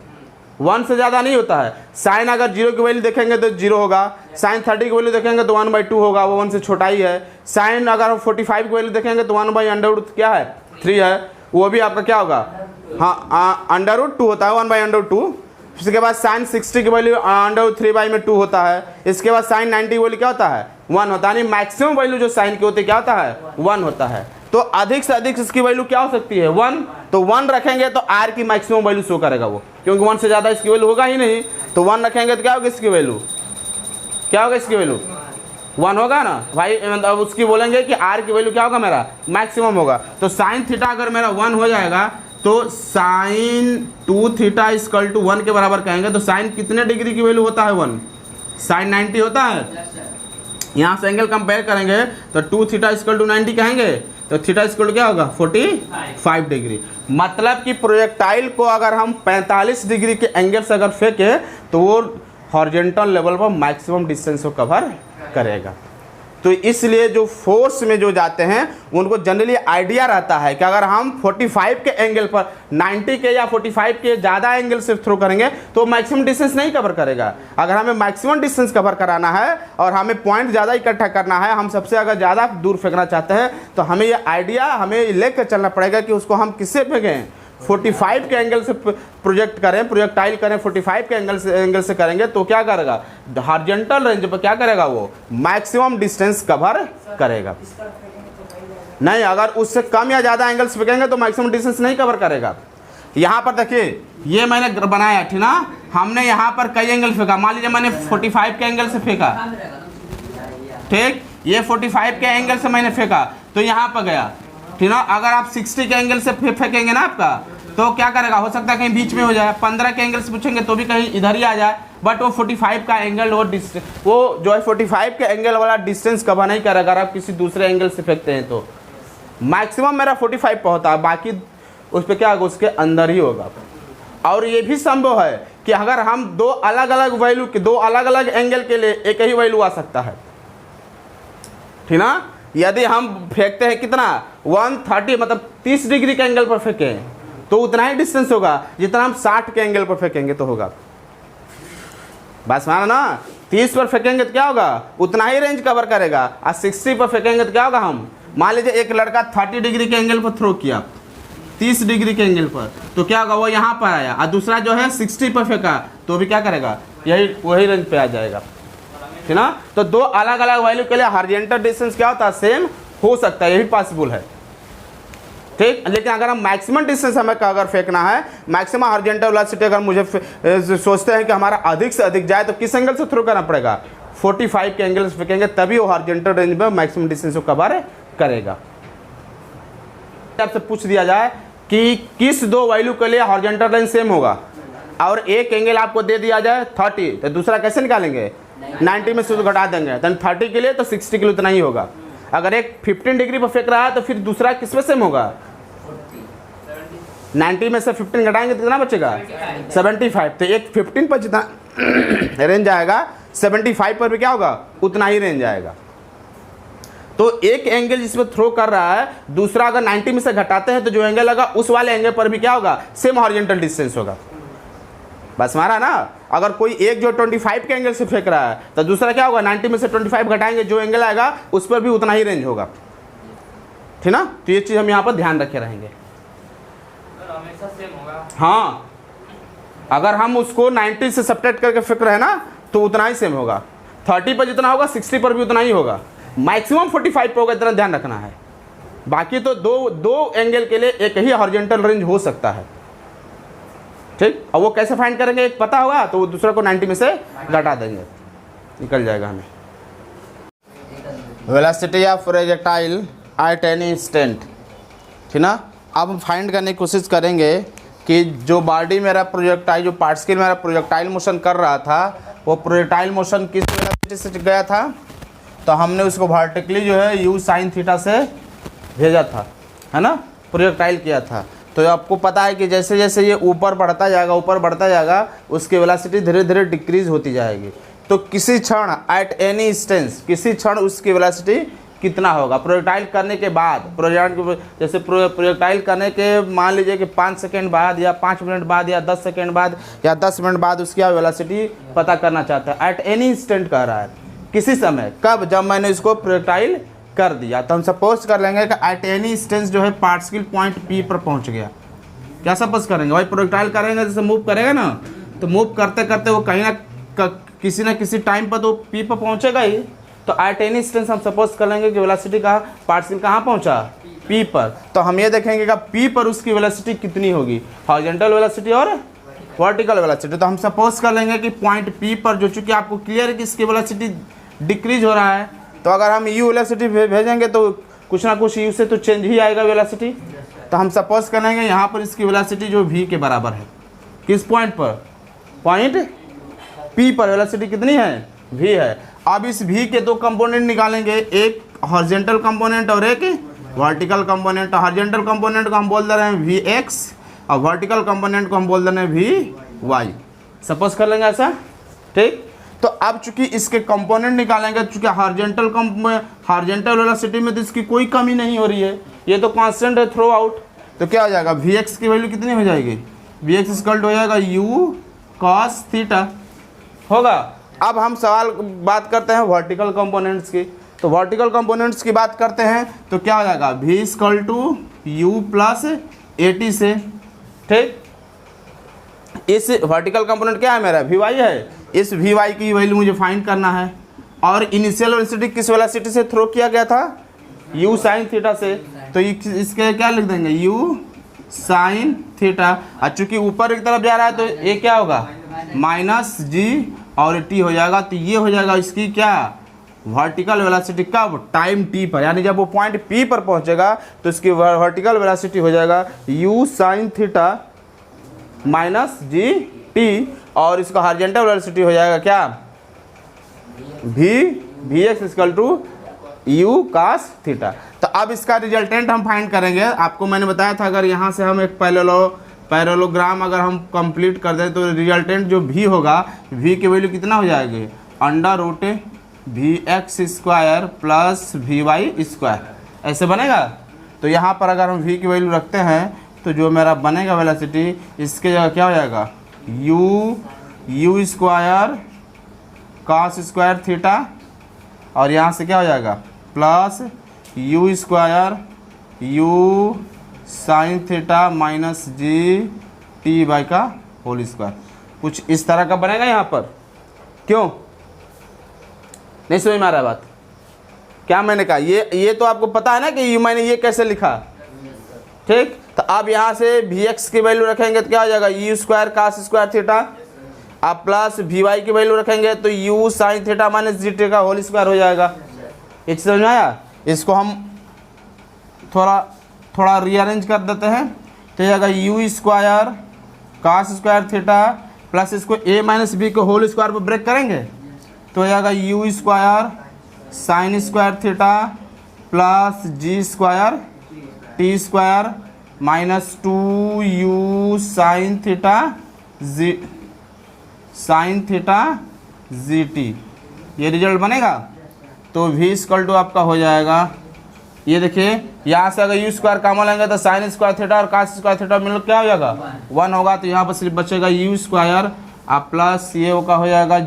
1 से ज़्यादा नहीं होता है। साइन अगर 0 की वैल्यू देखेंगे तो 0 होगा, साइन 30 की वैल्यू देखेंगे तो 1/2 होगा, वो 1 से छोटा ही है। साइन अगर 45 की वैल्यू देखेंगे तो 1/√3 क्या है, 3 है, वो भी आपका क्या होगा, हाँ √2 होता है, 1/√2। इसके बाद साइन 60 की वैल्यू √3/2 होता है। इसके बाद साइन 90 की वैल्यू क्या होता है, 1 होता है, यानी मैक्सिमम वैल्यू जो साइन की होती है क्या होता है, 1 होता है। तो अधिक से अधिक इसकी वैल्यू क्या हो सकती है, 1। तो 1 रखेंगे तो आर की मैक्सिमम वैल्यू शो करेगा वो, क्योंकि 1 से ज़्यादा इसकी वैल्यू होगा ही नहीं। तो 1 रखेंगे तो क्या होगा इसकी वैल्यू, क्या होगा इसकी वैल्यू 1 होगा ना भाई। अब उसकी बोलेंगे कि आर की वैल्यू क्या होगा, मेरा मैक्सिमम होगा। तो साइन थीटा अगर मेरा 1 हो जाएगा तो साइन 2 थीटा इक्वल टू 1 के बराबर कहेंगे। तो साइन कितने डिग्री की वैल्यू होता है, 1, साइन 90 होता है। यहाँ से एंगल कंपेयर करेंगे तो 2 थीटा इक्वल टू 90 कहेंगे, तो थीटा इक्वल टू क्या होगा 45 डिग्री। मतलब कि प्रोजेक्टाइल को अगर हम 45 डिग्री के एंगल से अगर फेंके तो वो हॉरिजॉन्टल लेवल पर मैक्सिमम डिस्टेंस को कवर करेगा। तो इसलिए जो फोर्स में जो जाते हैं उनको जनरली आइडिया रहता है कि अगर हम 45 के एंगल पर 90 के या 45 के ज़्यादा एंगल से थ्रो करेंगे तो मैक्सिमम डिस्टेंस नहीं कवर करेगा। अगर हमें मैक्सिमम डिस्टेंस कवर कराना है और हमें पॉइंट ज़्यादा इकट्ठा करना है, हम सबसे अगर ज़्यादा दूर फेंकना चाहते हैं, तो हमें ये आइडिया हमें लेकर चलना पड़ेगा कि उसको हम किससे फेंकें, 45 के एंगल से प्रोजेक्ट करें, प्रोजेक्टाइल करें, 45 के एंगल से करेंगे तो क्या करेगा, हॉरिजॉन्टल रेंज पर क्या करेगा, वो मैक्सिमम डिस्टेंस कवर करेगा। नहीं, अगर उससे कम या ज़्यादा एंगल से फेंकेंगे तो मैक्सिमम डिस्टेंस नहीं कवर करेगा। यहाँ पर देखिए ये मैंने बनाया, ठीक ना, हमने यहाँ पर कई एंगल फेंका। मान लीजिए मैंने 45 के एंगल से फेंका, ठीक, ये 45 के एंगल से मैंने फेंका तो यहाँ पर गया, ठीक ना। अगर आप 60 के एंगल से फेंकेंगे ना आपका, तो क्या करेगा, हो सकता है कहीं बीच में हो जाए। 15 के एंगल से पूछेंगे तो भी कहीं इधर ही आ जाए, बट वो 45 का एंगल वो जो है 45 के एंगल वाला डिस्टेंस कवर नहीं करेगा। अगर आप किसी दूसरे एंगल से फेंकते हैं तो मैक्सिमम मेरा 45 पर होता है, बाकी उस पर क्या होगा, उसके अंदर ही होगा। और ये भी संभव है कि अगर हम दो अलग अलग वैल्यू के दो अलग अलग एंगल के लिए एक ही वैल्यू आ सकता है, ठीक ना। यदि हम फेंकते हैं कितना 130 मतलब 30 डिग्री के एंगल पर फेंकें तो उतना ही डिस्टेंस होगा जितना हम 60 के एंगल पर फेंकेंगे तो होगा। बस माना ना, 30 पर फेंकेंगे तो क्या होगा, उतना ही रेंज कवर करेगा। और 60 पर फेंकेंगे तो क्या होगा, हम मान लीजिए एक लड़का 30 डिग्री के एंगल पर थ्रो किया 30 डिग्री के एंगल पर, तो क्या होगा, वो यहाँ पर आया। और दूसरा जो है 60 पर फेंका तो भी क्या करेगा, यही वही रेंज पे आ जाएगा, ठीक ना। तो दो अलग अलग वैल्यू के लिए हॉरिजॉन्टल डिस्टेंस क्या होता है, सेम हो सकता है, यही पॉसिबल है, ठीक। लेकिन अगर हम मैक्सिमम डिस्टेंस हमें अगर फेंकना है, मैक्सिमम हॉरिजॉन्टल वेलोसिटी अगर मुझे सोचते हैं कि हमारा अधिक से अधिक जाए तो किस एंगल से थ्रो करना पड़ेगा, 45 के एंगल से फेंकेंगे तभी वो हॉरिजॉन्टल रेंज में मैक्सिमम डिस्टेंस को कवर करेगा। आपसे पूछ दिया जाए कि किस दो वैल्यू के लिए हॉरिजॉन्टल रेंज सेम होगा और एक एंगल आपको दे दिया जाए 30, तो दूसरा कैसे निकालेंगे, 90 में से तो घटा देंगे, तो 30 के लिए तो 60 के लिए उतना ही होगा। अगर एक 15 डिग्री पर फेंक रहा है तो फिर दूसरा किस में सेम होगा, 90 में से 15 घटाएंगे तो कितना बचेगा, 75। तो एक 15 पर जितना रेंज आएगा 75 पर भी क्या होगा, उतना ही रेंज आएगा। तो एक एंगल जिसमें थ्रो कर रहा है, दूसरा अगर 90 में से घटाते हैं तो जो एंगल लगा उस वाले एंगल पर भी क्या होगा, सेम हॉरिजॉन्टल डिस्टेंस होगा। बस मारा ना। अगर कोई एक जो 25 के एंगल से फेंक रहा है तो दूसरा क्या होगा, 90 में से 25 घटाएंगे, जो एंगल आएगा उस पर भी उतना ही रेंज होगा, ठीक ना। तो ये चीज़ हम यहाँ पर ध्यान रखे रहेंगे। हमेशा सेम होगा। हाँ, अगर हम उसको 90 से सब्ट्रैक्ट करके फेंक रहे हैं ना तो उतना ही सेम होगा। 30 पर जितना होगा 60 पर भी उतना ही होगा। मैक्सिमम 45 पर होगा, इतना ध्यान रखना है। बाकी तो दो एंगल के लिए एक ही हॉरिजॉन्टल रेंज हो सकता है, ठीक। और वो कैसे फाइंड करेंगे, एक पता होगा तो वो दूसरा को 90 में से घटा देंगे, निकल जाएगा हमें। Velocity of projectile at any instant, ठीक ना। अब हम फाइंड करने की कोशिश करेंगे कि जो बॉडी मेरा प्रोजेक्टाइल, जो पार्टिकल मेरा प्रोजेक्टाइल मोशन कर रहा था, वो प्रोजेक्टाइल मोशन किस वेलोसिटी से गया था। तो हमने उसको वर्टिकली जो है u sin थीटा से भेजा था, है ना, प्रोजेक्टाइल किया था। तो आपको पता है कि जैसे जैसे ये ऊपर बढ़ता जाएगा उसकी वेलोसिटी धीरे धीरे डिक्रीज होती जाएगी। तो किसी क्षण एट एनी इंस्टेंस, किसी क्षण उसकी वेलोसिटी कितना होगा प्रोजेक्टाइल करने के बाद, जैसे प्रोजेक्टाइल करने के मान लीजिए कि 5 सेकेंड बाद या 5 मिनट बाद या 10 सेकेंड बाद या 10 मिनट बाद उसकी वेलोसिटी पता करना चाहता है। एट एनी इंस्टेंट कह रहा है, किसी समय, कब, जब मैंने इसको प्रोजेक्टाइल कर दिया। तो हम सपोज कर लेंगे कि एट एनी इंस्टेंस जो है पार्टिकल पॉइंट पी पर पहुंच गया। क्या सपोज करेंगे भाई, प्रोजेक्टाइल करेंगे, जैसे मूव करेगा ना, तो मूव करते करते वो कहीं ना किसी न किसी टाइम पर तो पी पर पहुंचेगा ही। तो एट एनी इंस्टेंस हम सपोज कर लेंगे कि वेलोसिटी का पार्टिकल कहाँ पहुंचा, पी पर। तो हम ये देखेंगे कि पी पर उसकी वेलोसिटी कितनी होगी, हॉरिजॉन्टल वेलोसिटी और वर्टिकल वेलोसिटी। तो हम सपोज कर लेंगे कि पॉइंट पी पर, जो चूंकि आपको क्लियर है कि इसकी वेलोसिटी डिक्रीज हो रहा है, तो अगर हम यू वेलोसिटी भेजेंगे तो कुछ ना कुछ यू से तो चेंज ही आएगा वेलोसिटी। तो हम सपोज करेंगे यहाँ पर इसकी वेलोसिटी जो v के बराबर है, किस पॉइंट पर, पॉइंट p पर वेलोसिटी कितनी है, v है। अब इस v के दो कंपोनेंट निकालेंगे, एक हॉरिजॉन्टल कंपोनेंट और एक वर्टिकल कंपोनेंट। हॉरिजॉन्टल कंपोनेंट को हम बोल दे रहे हैं vx और वर्टिकल कंपोनेंट को हम बोल दे रहे हैं vy। सपोज कर लेंगे ऐसा, ठीक। तो अब चूंकि इसके कंपोनेंट निकालेंगे, चूंकि हॉरिजॉन्टल वेलोसिटी में तो इसकी कोई कमी नहीं हो रही है, ये तो कांस्टेंट है थ्रू आउट। तो क्या हो जाएगा, vx की वैल्यू कितनी हो जाएगी, vx इक्वल हो जाएगा u cos थीटा होगा। अब हम सवाल बात करते हैं वर्टिकल कंपोनेंट्स की। तो वर्टिकल कंपोनेंट्स की बात करते हैं तो क्या हो जाएगा, v equal to u plus at से, ठीक। इस वर्टिकल कंपोनेंट क्या है मेरा, vy है। इस vy की वैल्यू मुझे फाइंड करना है। और इनिशियल वेलोसिटी किस वेलोसिटी से थ्रो किया गया था, u sin थीटा से। तो इसके क्या लिख देंगे, u sin थीटा। और चूंकि ऊपर की तरफ जा रहा है तो ये क्या होगा, माइनस g और t हो जाएगा। तो ये हो जाएगा इसकी क्या, वर्टिकल वेलोसिटी, कब, टाइम t पर, यानी जब वो पॉइंट p पर पहुंचेगा तो इसकी वर्टिकल वेलोसिटी हो जाएगा u sin theta minus g t. और इसका हॉरिजॉन्टल वेलोसिटी हो जाएगा क्या, v x equal to u cos theta. तो अब इसका रिजल्टेंट हम फाइंड करेंगे। आपको मैंने बताया था अगर यहाँ से हम एक पैरेललोग्राम अगर हम कंप्लीट कर दें तो रिजल्टेंट जो v होगा, v की वैल्यू कितना हो जाएगी, √vx² प्लस vy², ऐसे बनेगा। तो यहाँ पर अगर हम v की वैल्यू रखते हैं तो जो मेरा बनेगा वेलोसिटी, इसके जगह क्या हो जाएगा, u² cos² थीटा, और यहाँ से क्या हो जाएगा plus u² u sin theta minus g/2, कुछ इस तरह का बनेगा यहाँ पर। क्यों नहीं समझ में आ रहा है बात? क्या मैंने कहा, ये तो आपको पता है ना कि मैंने ये कैसे लिखा, ठीक। तो अब यहाँ से vx की वैल्यू रखेंगे तो क्या हो जाएगा, u² cos² थीटा, आप प्लस vy की वैल्यू रखेंगे तो u sin theta minus g/2 हो जाएगा। ये समझ में आया? इसको हम थोड़ा रीअरेंज कर देते हैं तो जाएगा u² cos² थीटा प्लस इसको a माइनस b को होल स्क्वायर पर ब्रेक करेंगे तो हो जाएगा u² sin² theta plus g² minus 2u sin theta gt, ये रिजल्ट बनेगा। तो v= आपका हो जाएगा, ये देखिए यहाँ से अगर u² कॉमन लेंगे तो sin² थीटा और cos² थीटा मिल क्या हो जाएगा 1 होगा, तो यहाँ पर सिर्फ बचेगा u² आप प्लस ये का हो जाएगा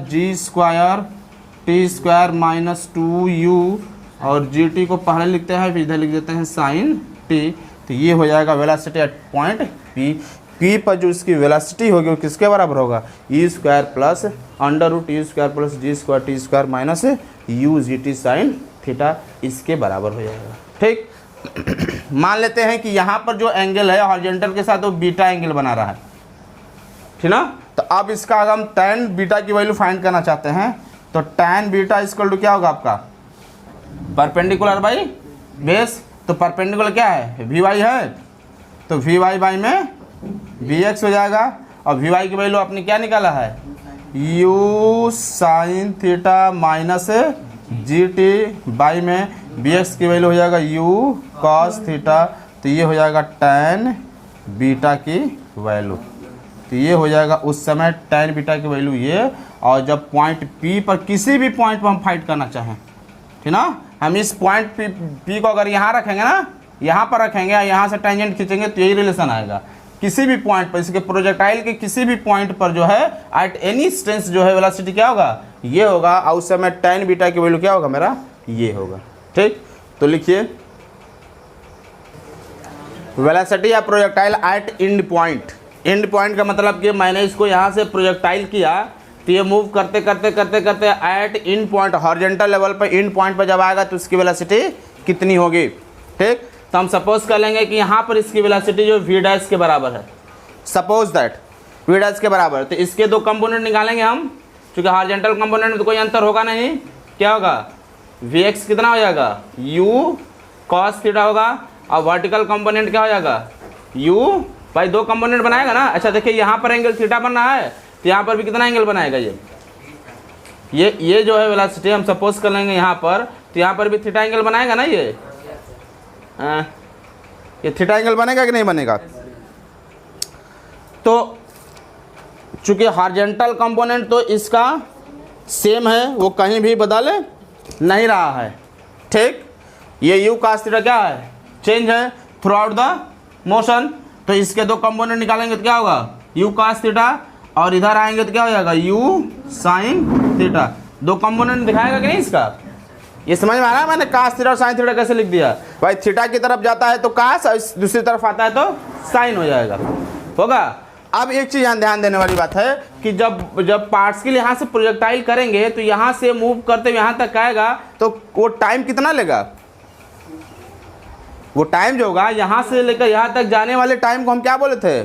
g² माइनस 2u, और gt को पहले लिखते हैं फिर इधर लिख देते हैं sin t। तो ये हो जाएगा वेलोसिटी एट पॉइंट p पर जो इसकी वेलोसिटी होगी वो किसके बराबर होगा, u² plus √u² plus g²t² minus u/gt sin theta, इसके बराबर हो जाएगा, ठीक। मान लेते हैं कि यहाँ पर जो एंगल है हॉरिजॉन्टल के साथ वो बीटा एंगल बना रहा है, ठीक ना। तो अब इसका अगर हम tan बीटा की वैल्यू फाइंड करना चाहते हैं तो tan बीटा = क्या होगा आपका, परपेंडिकुलर बाई बेस। तो परपेंडिकुलर क्या है, vy है, तो vy में vx हो जाएगा, और vy की वैल्यू आपने क्या निकाला है, u sin theta minus gt by में bx की वैल्यू हो जाएगा u cos थीटा, तो ये हो जाएगा tan बीटा की वैल्यू। तो ये हो जाएगा उस समय tan बीटा की वैल्यू ये, और जब पॉइंट P पर किसी भी पॉइंट पर हम फाइट करना चाहें, ठीक ना, हम इस पॉइंट P को अगर यहाँ रखेंगे ना, यहाँ पर रखेंगे, यहाँ से टेंजेंट खींचेंगे तो यही रिलेशन आएगा। किसी भी पॉइंट पर, इसके प्रोजेक्टाइल के किसी भी पॉइंट पर जो है एट एनी डिस्टेंस जो है वेलोसिटी क्या होगा, ये होगा, और उस समय tan बीटा की वैल्यू क्या होगा मेरा, ये होगा, ठीक। तो लिखिए वेलोसिटी या projectile eight end point. And point का मतलब कि मैंने इसको यहाँ से प्रोजेक्टाइल किया तो ये मूव करते करते करते करते at end point horizontal level पर एंड पॉइंट पर जब आएगा तो उसकी वेलोसिटी कितनी होगी, ठीक। तो हम सपोज कर लेंगे कि यहाँ पर इसकी वेलोसिटी जो v' के बराबर है, सपोज दैट v' के बराबर, तो इसके दो कंपोनेंट निकालेंगे हम, क्योंकि हॉरिजॉन्टल कंपोनेंट में तो कोई अंतर होगा नहीं। क्या होगा, vx कितना हो जाएगा, u cos थीटा होगा, और वर्टिकल कंपोनेंट क्या हो जाएगा, u भाई दो कंपोनेंट बनाएगा ना। अच्छा देखिए यहाँ पर एंगल थीटा बन रहा है तो यहाँ पर भी कितना एंगल बनाएगा, ये जो है वेलोसिटी हम सपोज कर लेंगे यहाँ पर, तो यहाँ पर भी थीटा एंगल बनाएगा ना, ये थीटा एंगल बनेगा कि नहीं बनेगा। तो चूंकि हॉरिजॉन्टल कंपोनेंट तो इसका सेम है, वो कहीं भी बदल नहीं रहा है, ठीक। ये u cos थीटा क्या है, चेंज है थ्रू आउट द मोशन। तो इसके दो कंपोनेंट निकालेंगे तो क्या होगा, u cos थीटा, और इधर आएंगे तो क्या हो जाएगा u sin थीटा। दो कंपोनेंट दिखाएगा कि नहीं इसका, ये समझ में आ रहा है मैंने cos थीटा और sin थीटा कैसे लिख दिया। भाई थीटा की तरफ जाता है तो cos, और दूसरी तरफ आता है तो sin हो जाएगा, होगा। अब एक चीज़ यहाँ ध्यान देने वाली बात है कि जब पार्टिकल यहाँ से प्रोजेक्टाइल करेंगे तो यहाँ से मूव करते हुए यहाँ तक आएगा तो वो टाइम कितना लेगा, वो टाइम जो होगा यहाँ से लेकर यहाँ तक जाने वाले टाइम को हम क्या बोले थे,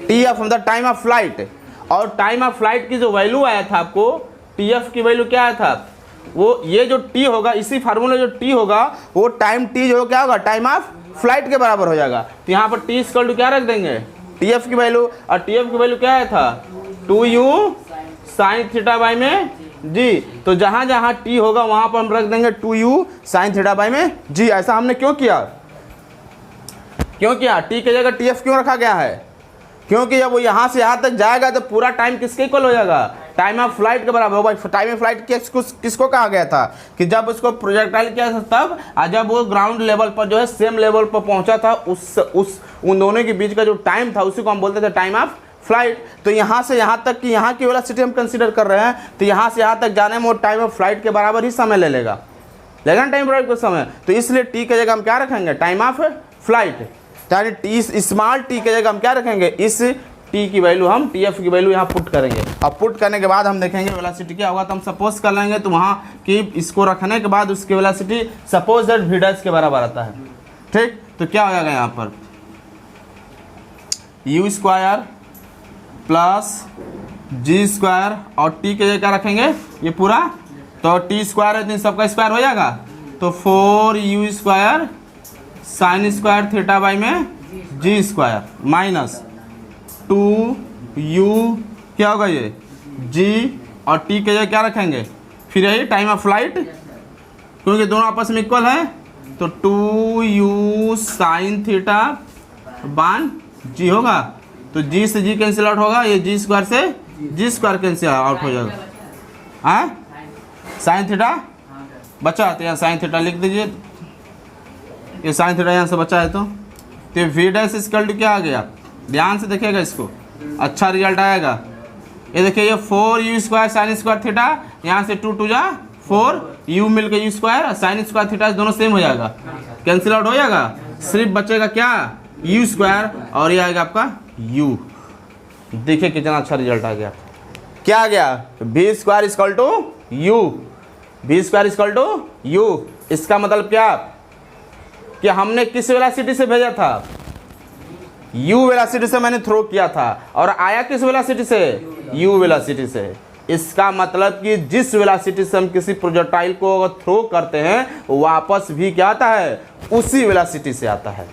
TF the time of flight. और टाइम ऑफ फ्लाइट की जो वैल्यू आया था आपको, TF की वैल्यू क्या आया था, वो ये जो T होगा, इसी फार्मूले जो T होगा वो टाइम T जो क्या होगा, टाइम ऑफ फ्लाइट के बराबर हो जाएगा। तो यहाँ पर T = क्या रख देंगे, TF की वैल्यू, और TF की वैल्यू क्या आया था 2u sin थीटा बाई में जी। तो जहाँ जहाँ टी होगा वहाँ पर हम रख देंगे 2u साइन थीटा बाई में जी। ऐसा हमने क्यों किया? टी की जगह टीएफ क्यों रखा गया है? क्योंकि जब वो यहाँ से यहाँ तक जाएगा तो पूरा टाइम किसके इक्वल हो जाएगा? टाइम ऑफ फ्लाइट के बराबर होगा। टाइम ऑफ फ्लाइट किसको कहा गया था? कि जब उसको प्रोजेक्टाइल किया था तब, और जब वो ग्राउंड लेवल पर जो है सेम लेवल पर पहुंचा था, उन दोनों के बीच का जो टाइम था उसी को हम बोलते थे टाइम ऑफ फ्लाइट। तो यहाँ से यहाँ तक कि यहाँ की वेलोसिटी हम कंसीडर कर रहे हैं, तो यहाँ से यहाँ तक जाने में वो टाइम ऑफ फ्लाइट के बराबर ही समय ले लेगा ना टाइम फ्लाइट का समय। तो इसलिए टी की जगह हम क्या रखेंगे? Time of flight. यानी टी स्मॉल टी की जगह हम क्या रखेंगे? इस टी की वैल्यू हम टी एफ की वैल्यू यहाँ पुट करेंगे। अब पुट करने के बाद हम देखेंगे वेलोसिटी क्या होगा। तो हम सपोज कर लेंगे तो वहाँ की इसको रखने के बाद उसकी velocity suppose that v dash के बराबर आता है। ठीक, तो क्या हो जाएगा यहाँ पर? U square plus g square और टी के जगह क्या रखेंगे? ये पूरा, तो टी स्क्वायर है तो सबका स्क्वायर हो जाएगा। तो 4u square sine square theta by में जी स्क्वायर माइनस 2u क्या होगा ये? जी, और टी के जगह क्या रखेंगे? फिर यही टाइम ऑफ फ्लाइट, क्योंकि दोनों आपस में इक्वल है। तो 2u साइन थीटा बान जी होगा। तो जी से जी कैंसिल आउट होगा, ये जी स्क्वायर से जी स्क्वायर कैंसिल आउट हो जाएगा। हाँ, साइन थीटा बचा, तो यहाँ साइन थीटा लिख दीजिए। ये साइन थीटा यहाँ से बचा है। तो वी डैश इक्वल टू क्या आ गया? ध्यान से देखिएगा, इसको अच्छा रिजल्ट आएगा। ये देखिए, ये 4u square sine square theta, यहाँ से 2 2 जा 4, u मिल के u square sine square theta दोनों सेम हो जाएगा, कैंसिल आउट हो जाएगा। सिर्फ बचेगा क्या? u स्क्वायर, और ये आएगा आपका u। देखिए कितना अच्छा रिजल्ट आ गया। क्या आ गया? v square equal to u, v square equal to u। इसका मतलब क्या कि हमने किस वेलोसिटी से भेजा था? u वेलोसिटी से मैंने थ्रो किया था, और आया किस वेलोसिटी से? u वेलोसिटी से। इसका मतलब कि जिस वेलोसिटी से हम किसी प्रोजेक्टाइल को अगर थ्रो करते हैं वापस भी क्या आता है? उसी वेलोसिटी से आता है।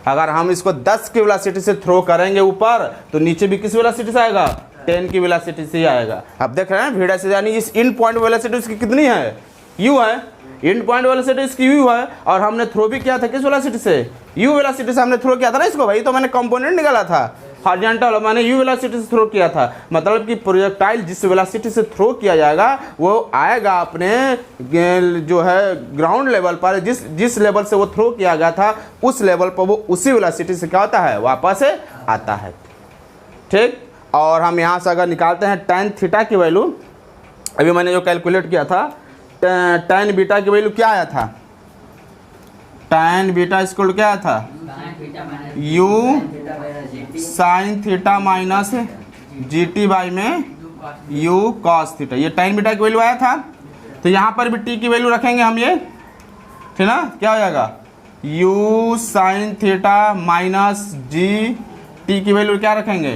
अगर हम इसको 10 की वेलोसिटी से थ्रो करेंगे ऊपर, तो नीचे भी किस वेलोसिटी से आएगा? 10 की वेलोसिटी से ही आएगा। अब देख रहे हैं वीडा से, यानी इस इन पॉइंट वेलोसिटी उसकी कितनी है? u है। इन पॉइंट वेलोसिटी इसकी u है, और हमने थ्रो भी किया था किस वेलोसिटी से? u वेलोसिटी से हमने थ्रो किया था ना इसको भाई। तो मैंने कंपोनेंट निकाला था हॉरिजॉन्टल, मैंने u वेलोसिटी से थ्रो किया था। मतलब कि प्रोजेक्टाइल जिस वेलोसिटी से थ्रो किया जाएगा वो आएगा अपने जो है ग्राउंड लेवल पर, जिस लेवल से वो थ्रो किया गया था उस लेवल पर वो उसी वेलोसिटी से क्या होता है? वापस आता है। ठीक, और हम यहाँ से अगर निकालते हैं tan थीटा की वैल्यू, अभी मैंने जो कैलकुलेट किया था, tan बीटा की वैल्यू क्या आया था? tan बीटा इक्वल क्या आया था? u sine theta minus g T by में u कॉस थीटा। ये tan बीटा की वैल्यू आया था। तो यहाँ पर भी t की वैल्यू रखेंगे हम, ये ठीक ना? क्या हो जाएगा? u sine theta minus g, T की वैल्यू क्या रखेंगे?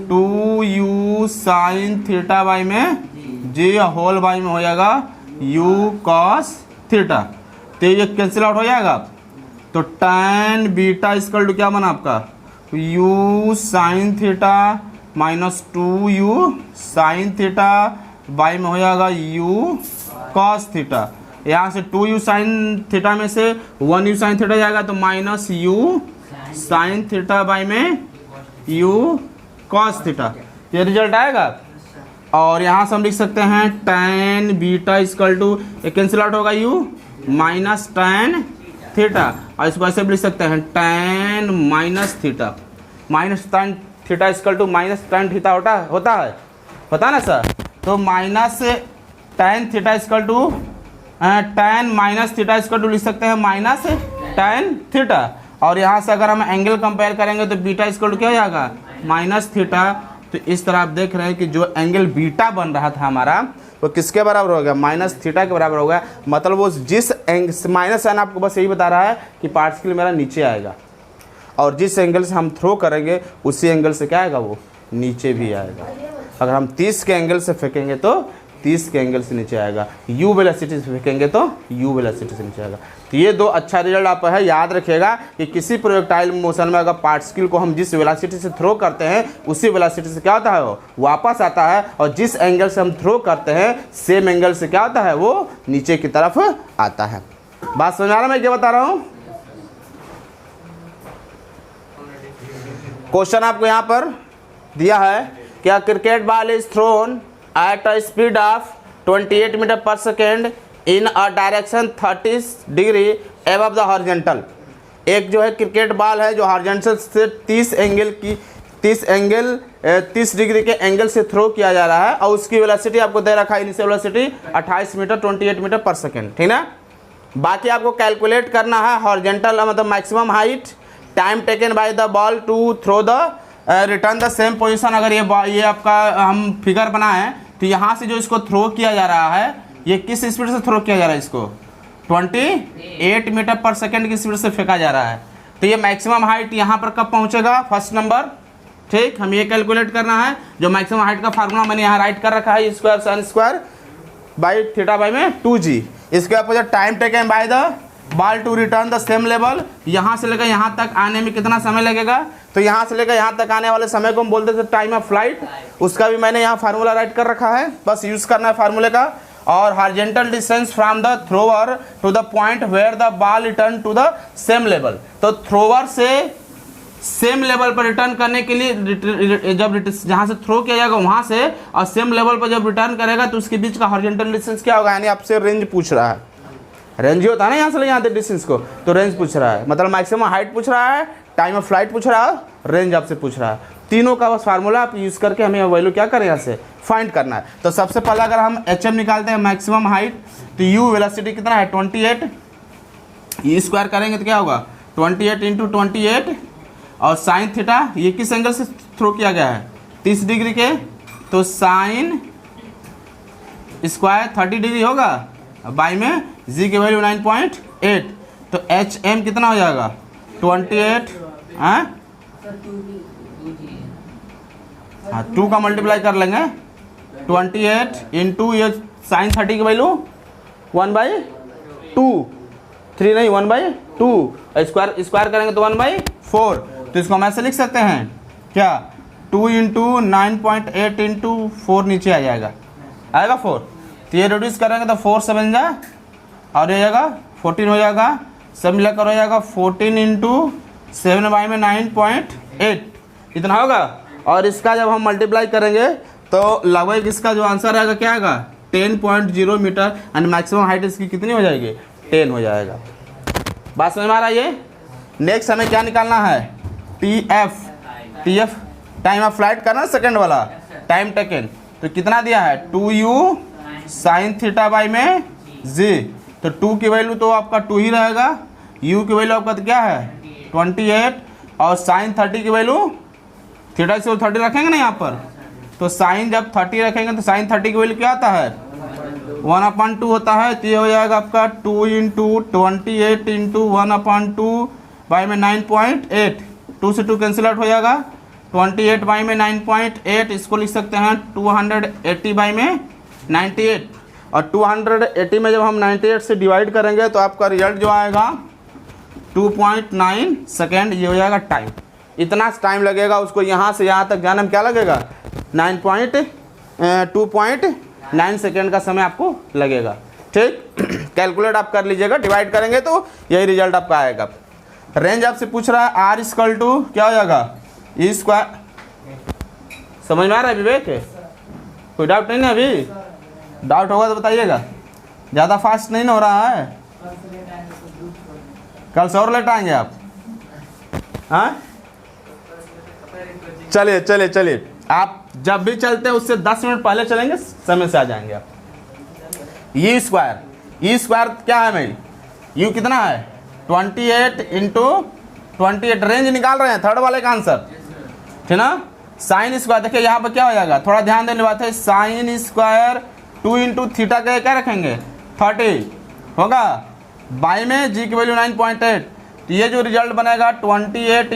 2u साइन थीटा बाई में जी होल बाई में हो जाएगा u कॉस थीटा। तो ये कैंसिल आउट हो जाएगा। तो tan बीटा इक्वल टू क्या बना आपका? u sine theta minus 2u sign theta by में हो जाएगा u कॉस थीटा। यहाँ से 2u साइन थीटा में से 1u साइन थीटा जाएगा, तो minus u sine theta by में u कॉस थीटा। ये रिजल्ट आएगा। और यहाँ से हम लिख सकते हैं tan beta equal to, cancel out होगा u माइनस tan थीटा, और इसको ऐसे भी लिख सकते हैं tan minus theta. Minus tan theta equal to minus tan theta होता है, पता ना सर? तो minus tan theta equal to tan minus theta equal to लिख सकते हैं माइनस tan थीटा। और यहाँ से अगर हम एंगल कंपेयर करेंगे तो बीटा इक्वल टू क्या हो जाएगा? Minus theta. तो इस तरह आप देख रहे हैं कि जो एंगल बीटा बन रहा था हमारा वो किसके बराबर हो गया? माइनस थीटा के बराबर हो गया। मतलब वो जिस माइनस साइन आपको बस यही बता रहा है कि पार्टिकल मेरा नीचे आएगा, और जिस एंगल से हम थ्रो करेंगे उसी एंगल से क्या आएगा? वो नीचे भी आएगा। अगर हम 30 के एंगल से फेंकेंगे तो 30 के एंगल से नीचे आएगा। यू वेलोसिटी से फेंकेंगे तो यू वेलोसिटी से नीचे आएगा। तो ये दो अच्छा रिजल्ट आप है याद रखिएगा कि किसी प्रोजेक्टाइल मोशन में अगर पार्टिकल को हम जिस वेलोसिटी से थ्रो करते हैं उसी वेलोसिटी से क्या होता है वो वापस आता है, और जिस एंगल से हम थ्रो करते हैं सेम एंगल से क्या होता है वो नीचे की तरफ आता है। बात समझ आ रहा है मैं क्या बता रहा हूँ? क्वेश्चन आपको यहाँ पर दिया है, क्या cricket ball is thrown at a speed of 28 metre पर second in a direction 30 degree above the horizontal. एक जो है क्रिकेट बॉल है जो हॉरिजॉन्टल से 30 डिग्री के एंगल से थ्रो किया जा रहा है, और उसकी वेलोसिटी आपको दे रखा है इनिशियल वेलोसिटी 28 मीटर 28 मीटर पर सेकेंड, ठीक ना। बाकी आपको कैलकुलेट करना है हॉरिजॉन्टल मतलब maximum height, time taken by the ball to throw the return the same position. अगर ये आपका हम फिगर बनाए तो यहाँ से जो इसको थ्रो किया जा रहा है ये किस स्पीड से थ्रो किया जा रहा है, इसको 28 मीटर पर सेकेंड की स्पीड से फेंका जा रहा है। तो ये मैक्सिमम हाइट यहाँ पर कब पहुँचेगा, फर्स्ट नंबर, ठीक। हम ये कैलकुलेट करना है, जो मैक्सिमम हाइट का फार्मूला मैंने यहाँ राइट कर रखा है, square sine square by theta by में 2g। इसके opposite time taken by the ball to return the same level. यहाँ से लेकर यहाँ तक आने में कितना समय लगेगा, तो यहाँ से लेकर यहाँ तक आने वाले समय को हम बोलते थे टाइम ऑफ फ्लाइट। उसका भी मैंने यहाँ फार्मूला राइट कर रखा है, बस यूज़ करना है फार्मूले का। और horizontal distance from the thrower to the point where the ball return to the same level. तो थ्रोअर से सेम लेवल पर रिटर्न करने के लिए जब जहाँ से थ्रो किया जाएगा वहाँ से, और सेम लेवल पर जब रिटर्न करेगा तो उसके बीच का हॉरिजॉन्टल डिस्टेंस क्या होगा, यानी आपसे रेंज पूछ रहा है। रेंज होता है ना यहाँ से यहाँ तक डिस्टेंस को, तो रेंज पूछ रहा है, मतलब मैक्सिमम हाइट पूछ रहा है, टाइम ऑफ फ्लाइट पूछ रहा है, रेंज आपसे पूछ रहा है। तीनों का बस फार्मूला आप यूज़ करके हमें वैल्यू क्या करें यहाँ से फाइंड करना है। तो सबसे पहले अगर हम HM निकालते हैं मैक्सिमम हाइट, तो U वेलोसिटी कितना है 28, ई स्क्वायर करेंगे तो क्या होगा 28 इंटू 28, और साइन थीटा ये किस एंगल से थ्रो किया गया है 30 डिग्री के, तो साइन स्क्वायर 30 डिग्री होगा, बाई में जी की वैल्यू 9.8, तो HM कितना हो जाएगा 28, हाँ 2 का मल्टीप्लाई कर लेंगे 28 इंटू ये साइन 30 की वैल्यू 1/2, 3 नहीं 1/2, स्क्वायर करेंगे तो 1/4। तो इसको हम ऐसे लिख सकते हैं क्या, 2 इंटू 9.8 इंटू 4 नीचे आ जाएगा, आएगा 4। तो ये रिड्यूस करेंगे तो 4 से बन जाए, और ये जाएगा 14 हो जाएगा, सब मिलाकर हो जाएगा 14 इंटू 7/9.8 इतना होगा। और इसका जब हम मल्टीप्लाई करेंगे तो लगभग इसका जो आंसर आएगा क्या आएगा 10.0 मीटर, एंड मैक्सिमम हाइट इसकी कितनी हो जाएगी 10 हो जाएगा। बात समझ में आ रहा है ये। नेक्स्ट हमें क्या निकालना है, TF टाइम ऑफ फ्लाइट करना सेकंड वाला, टाइम टेकन। तो कितना दिया है 2u साइन थीटा बाई में जी, तो 2 की वैल्यू तो आपका 2 ही रहेगा, u की वैल्यू आपका तो क्या है 28, और साइन 30 की वैल्यू थीटा से 30 रखेंगे ना यहाँ पर, तो साइन जब 30 रखेंगे तो साइन 30 की वैल्यू क्या आता है 1/2 होता है। तो ये हो जाएगा आपका 2 इंटू 28 इंटू 1/2 बाई में 9.8, 2 से 2 कैंसिल आउट हो जाएगा, 28 बाई में 9.8, इसको लिख सकते हैं 280 बाई में 98, और 280 में जब हम 98 से डिवाइड करेंगे तो आपका रिजल्ट जो आएगा 2.9 सेकेंड, ये हो जाएगा टाइम। इतना टाइम लगेगा उसको यहाँ से यहाँ तक जाने में, क्या लगेगा 2.9 सेकेंड का समय आपको लगेगा, ठीक। कैलकुलेट आप कर लीजिएगा, डिवाइड करेंगे तो यही रिजल्ट आपका आएगा। रेंज आपसे पूछ रहा है R इक्वल टू क्या हो जाएगा ई स्क्वायर, समझ में आ रहा है विवेक, कोई डाउट नहीं ना, अभी डाउट होगा तो बताइएगा, ज़्यादा फास्ट नहीं ना हो रहा है, कल से और लेट आएंगे आप, हाँ चलिए चलिए चलिए, आप जब भी चलते हैं उससे 10 मिनट पहले चलेंगे, समय से आ जाएंगे आप। ई स्क्वायर क्या है मेरी, यू कितना है 28 इंटू 28, रेंज निकाल रहे हैं थर्ड वाले का आंसर, ठीक ना। साइन स्क्वायर देखिए यहाँ पर क्या हो जाएगा, थोड़ा ध्यान देने बात है, साइन स्क्वायर 2 इंटू थीटा के क्या रखेंगे 30 होगा, बाई में जी की वैल्यू 9.8, तो ये जो रिजल्ट बनेगा 28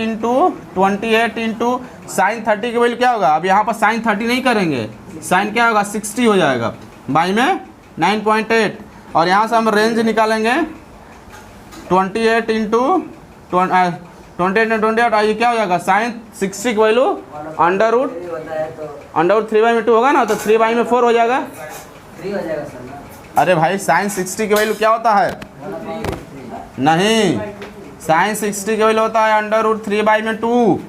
इंटू साइन 30 की वैल्यू क्या होगा, अब यहाँ पर साइन 30 नहीं करेंगे, साइन क्या होगा 60 हो जाएगा, बाई में 9.8 और यहाँ से हम रेंज निकालेंगे 28 इंटू 28 और ये क्या हो जाएगा साइन 60 की वैल्यू अंडर रूट 3/2 होगा ना, तो 3/4 हो जाएगा। 3 हो जाएगा सर ना। अरे भाई साइन 60 की वैल्यू क्या होता है? नहीं, साइन 60 की वैल्यू होता है अंडर रूट 3/2,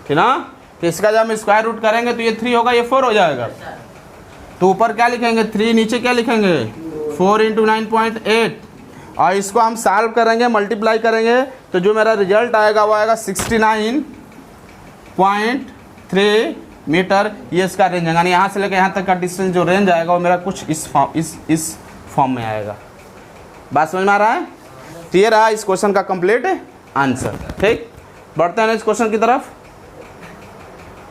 ठीक ना। तो इसका जब हम स्क्वायर रूट करेंगे तो ये 3 होगा, ये 4 हो जाएगा। तो ऊपर क्या लिखेंगे 3, नीचे क्या लिखेंगे 4 इंटू 9.8 और इसको हम सॉल्व करेंगे, मल्टीप्लाई करेंगे तो जो मेरा रिजल्ट आएगा वो आएगा 69.3 मीटर। ये इसका रेंज है, यानी यहाँ से लेकर यहाँ तक का डिस्टेंस जो रेंज आएगा वो मेरा कुछ इस फॉर्म में आएगा। बात समझ में आ रहा है? तो ये रहा इस क्वेश्चन का कंप्लीट आंसर। ठीक, बढ़ते हैं नेक्स्ट क्वेश्चन की तरफ।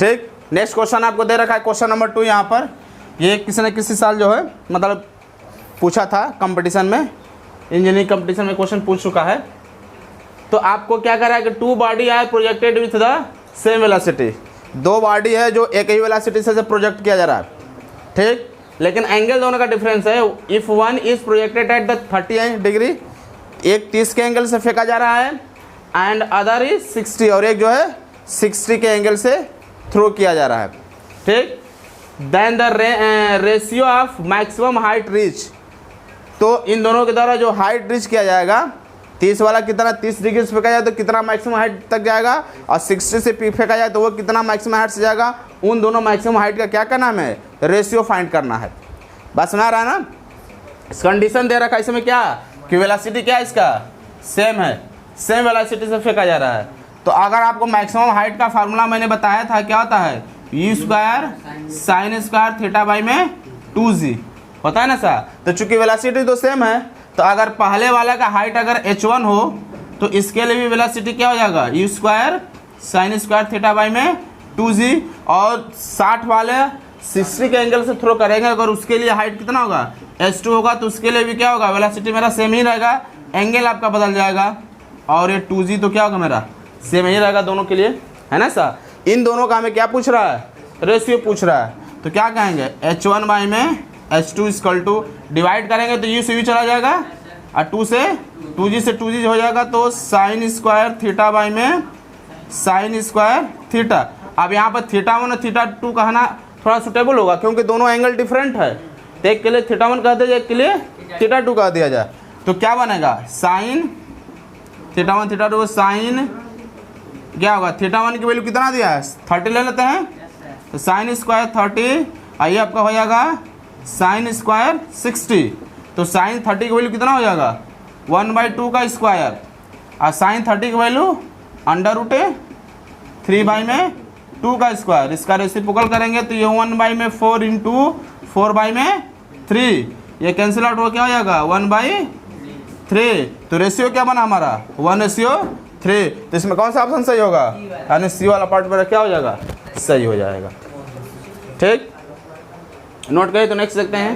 ठीक, नेक्स्ट क्वेश्चन आपको दे रखा है क्वेश्चन नंबर 2। यहाँ पर ये किसी न किसी साल जो है मतलब पूछा था कंपटीशन में, इंजीनियरिंग कंपटीशन में क्वेश्चन पूछ चुका है। तो आपको क्या करा है कि 2 body are projected with the same velocity, 2 body है जो एक ही वेलोसिटी से प्रोजेक्ट किया जा रहा है। ठीक, लेकिन एंगल दोनों का डिफरेंस है। If one is projected at the 30 degree, एक 30 के एंगल से फेंका जा रहा है, एंड अदर इज 60 और एक जो है 60 के एंगल से थ्रो किया जा रहा है। ठीक, then the ratio of maximum height reach, तो इन दोनों के द्वारा जो हाइट रीच किया जाएगा 30 वाला कितना 30 डिग्री से फेंका जाए तो कितना मैक्सिमम हाइट तक जाएगा, और 60 से फेंका जाए तो वो कितना मैक्सिमम हाइट से जाएगा। उन दोनों मैक्सिमम हाइट का क्या करना है, रेशियो फाइंड करना है। बस सुना रहा है ना। इस कंडीशन दे रखा है इसमें क्या कि वेलोसिटी क्या है इसका सेम है, सेम वेलोसिटी से फेंका जा रहा है। तो अगर आपको मैक्सिमम हाइट का फार्मूला मैंने बताया था क्या होता है, u square sine square theta by में 2g होता है ना सर। तो चूंकि वेलोसिटी तो सेम है, तो अगर पहले वाला का हाइट अगर h1 हो तो इसके लिए भी वेलोसिटी क्या हो जाएगा u square sine square theta by में 2g, और 60 वाले 60 के एंगल से थ्रो करेंगे अगर उसके लिए हाइट कितना होगा h2 होगा, तो उसके लिए भी क्या होगा वेलोसिटी मेरा सेम ही रहेगा, एंगल आपका बदल जाएगा, और ये 2g तो क्या होगा मेरा सेम ही रहेगा दोनों के लिए, है ना सर। इन दोनों का हमें क्या पूछ रहा है, रेशियो पूछ रहा है। तो क्या कहेंगे h1 बाई में h2 इक्वल टू डिवाइड करेंगे तो u से u चला जाएगा और 2 से 2g से 2g हो जाएगा, तो साइन स्क्वायर थीटा बाई में साइन स्क्वायर थीटा। अब यहाँ पर थीटा 1 और थीटा 2 कहना थोड़ा सुटेबल होगा क्योंकि दोनों एंगल डिफरेंट है, तो एक के लिए थीटा 1 कह दिया जाए, एक के लिए थीटा 2 कह दिया जाए। तो क्या बनेगा साइन थीटा 1 थीटा 2 साइन क्या होगा, थीटा 1 की वैल्यू कितना दिया है 30 ले लेते हैं, तो साइन स्क्वायर 30 आइए आपका हो जाएगा साइन स्क्वायर 60, तो साइन 30 की वैल्यू कितना हो जाएगा 1/2 का स्क्वायर, और साइन 30 की वैल्यू अंडर रूट 3/2 का स्क्वायर। इसका रेसिप्रोकल करेंगे तो ये 1/4 इंटू 4/3, ये कैंसिल आउट हो क्या हो जाएगा 1/3। तो रेशियो क्या बना हमारा 1:3। तो इसमें कौन सा ऑप्शन सही होगा, यानी सी वाला पार्ट मेरा क्या हो जाएगा सही हो जाएगा। ठीक, नोट करिए। तो नेक्स्ट देखते हैं।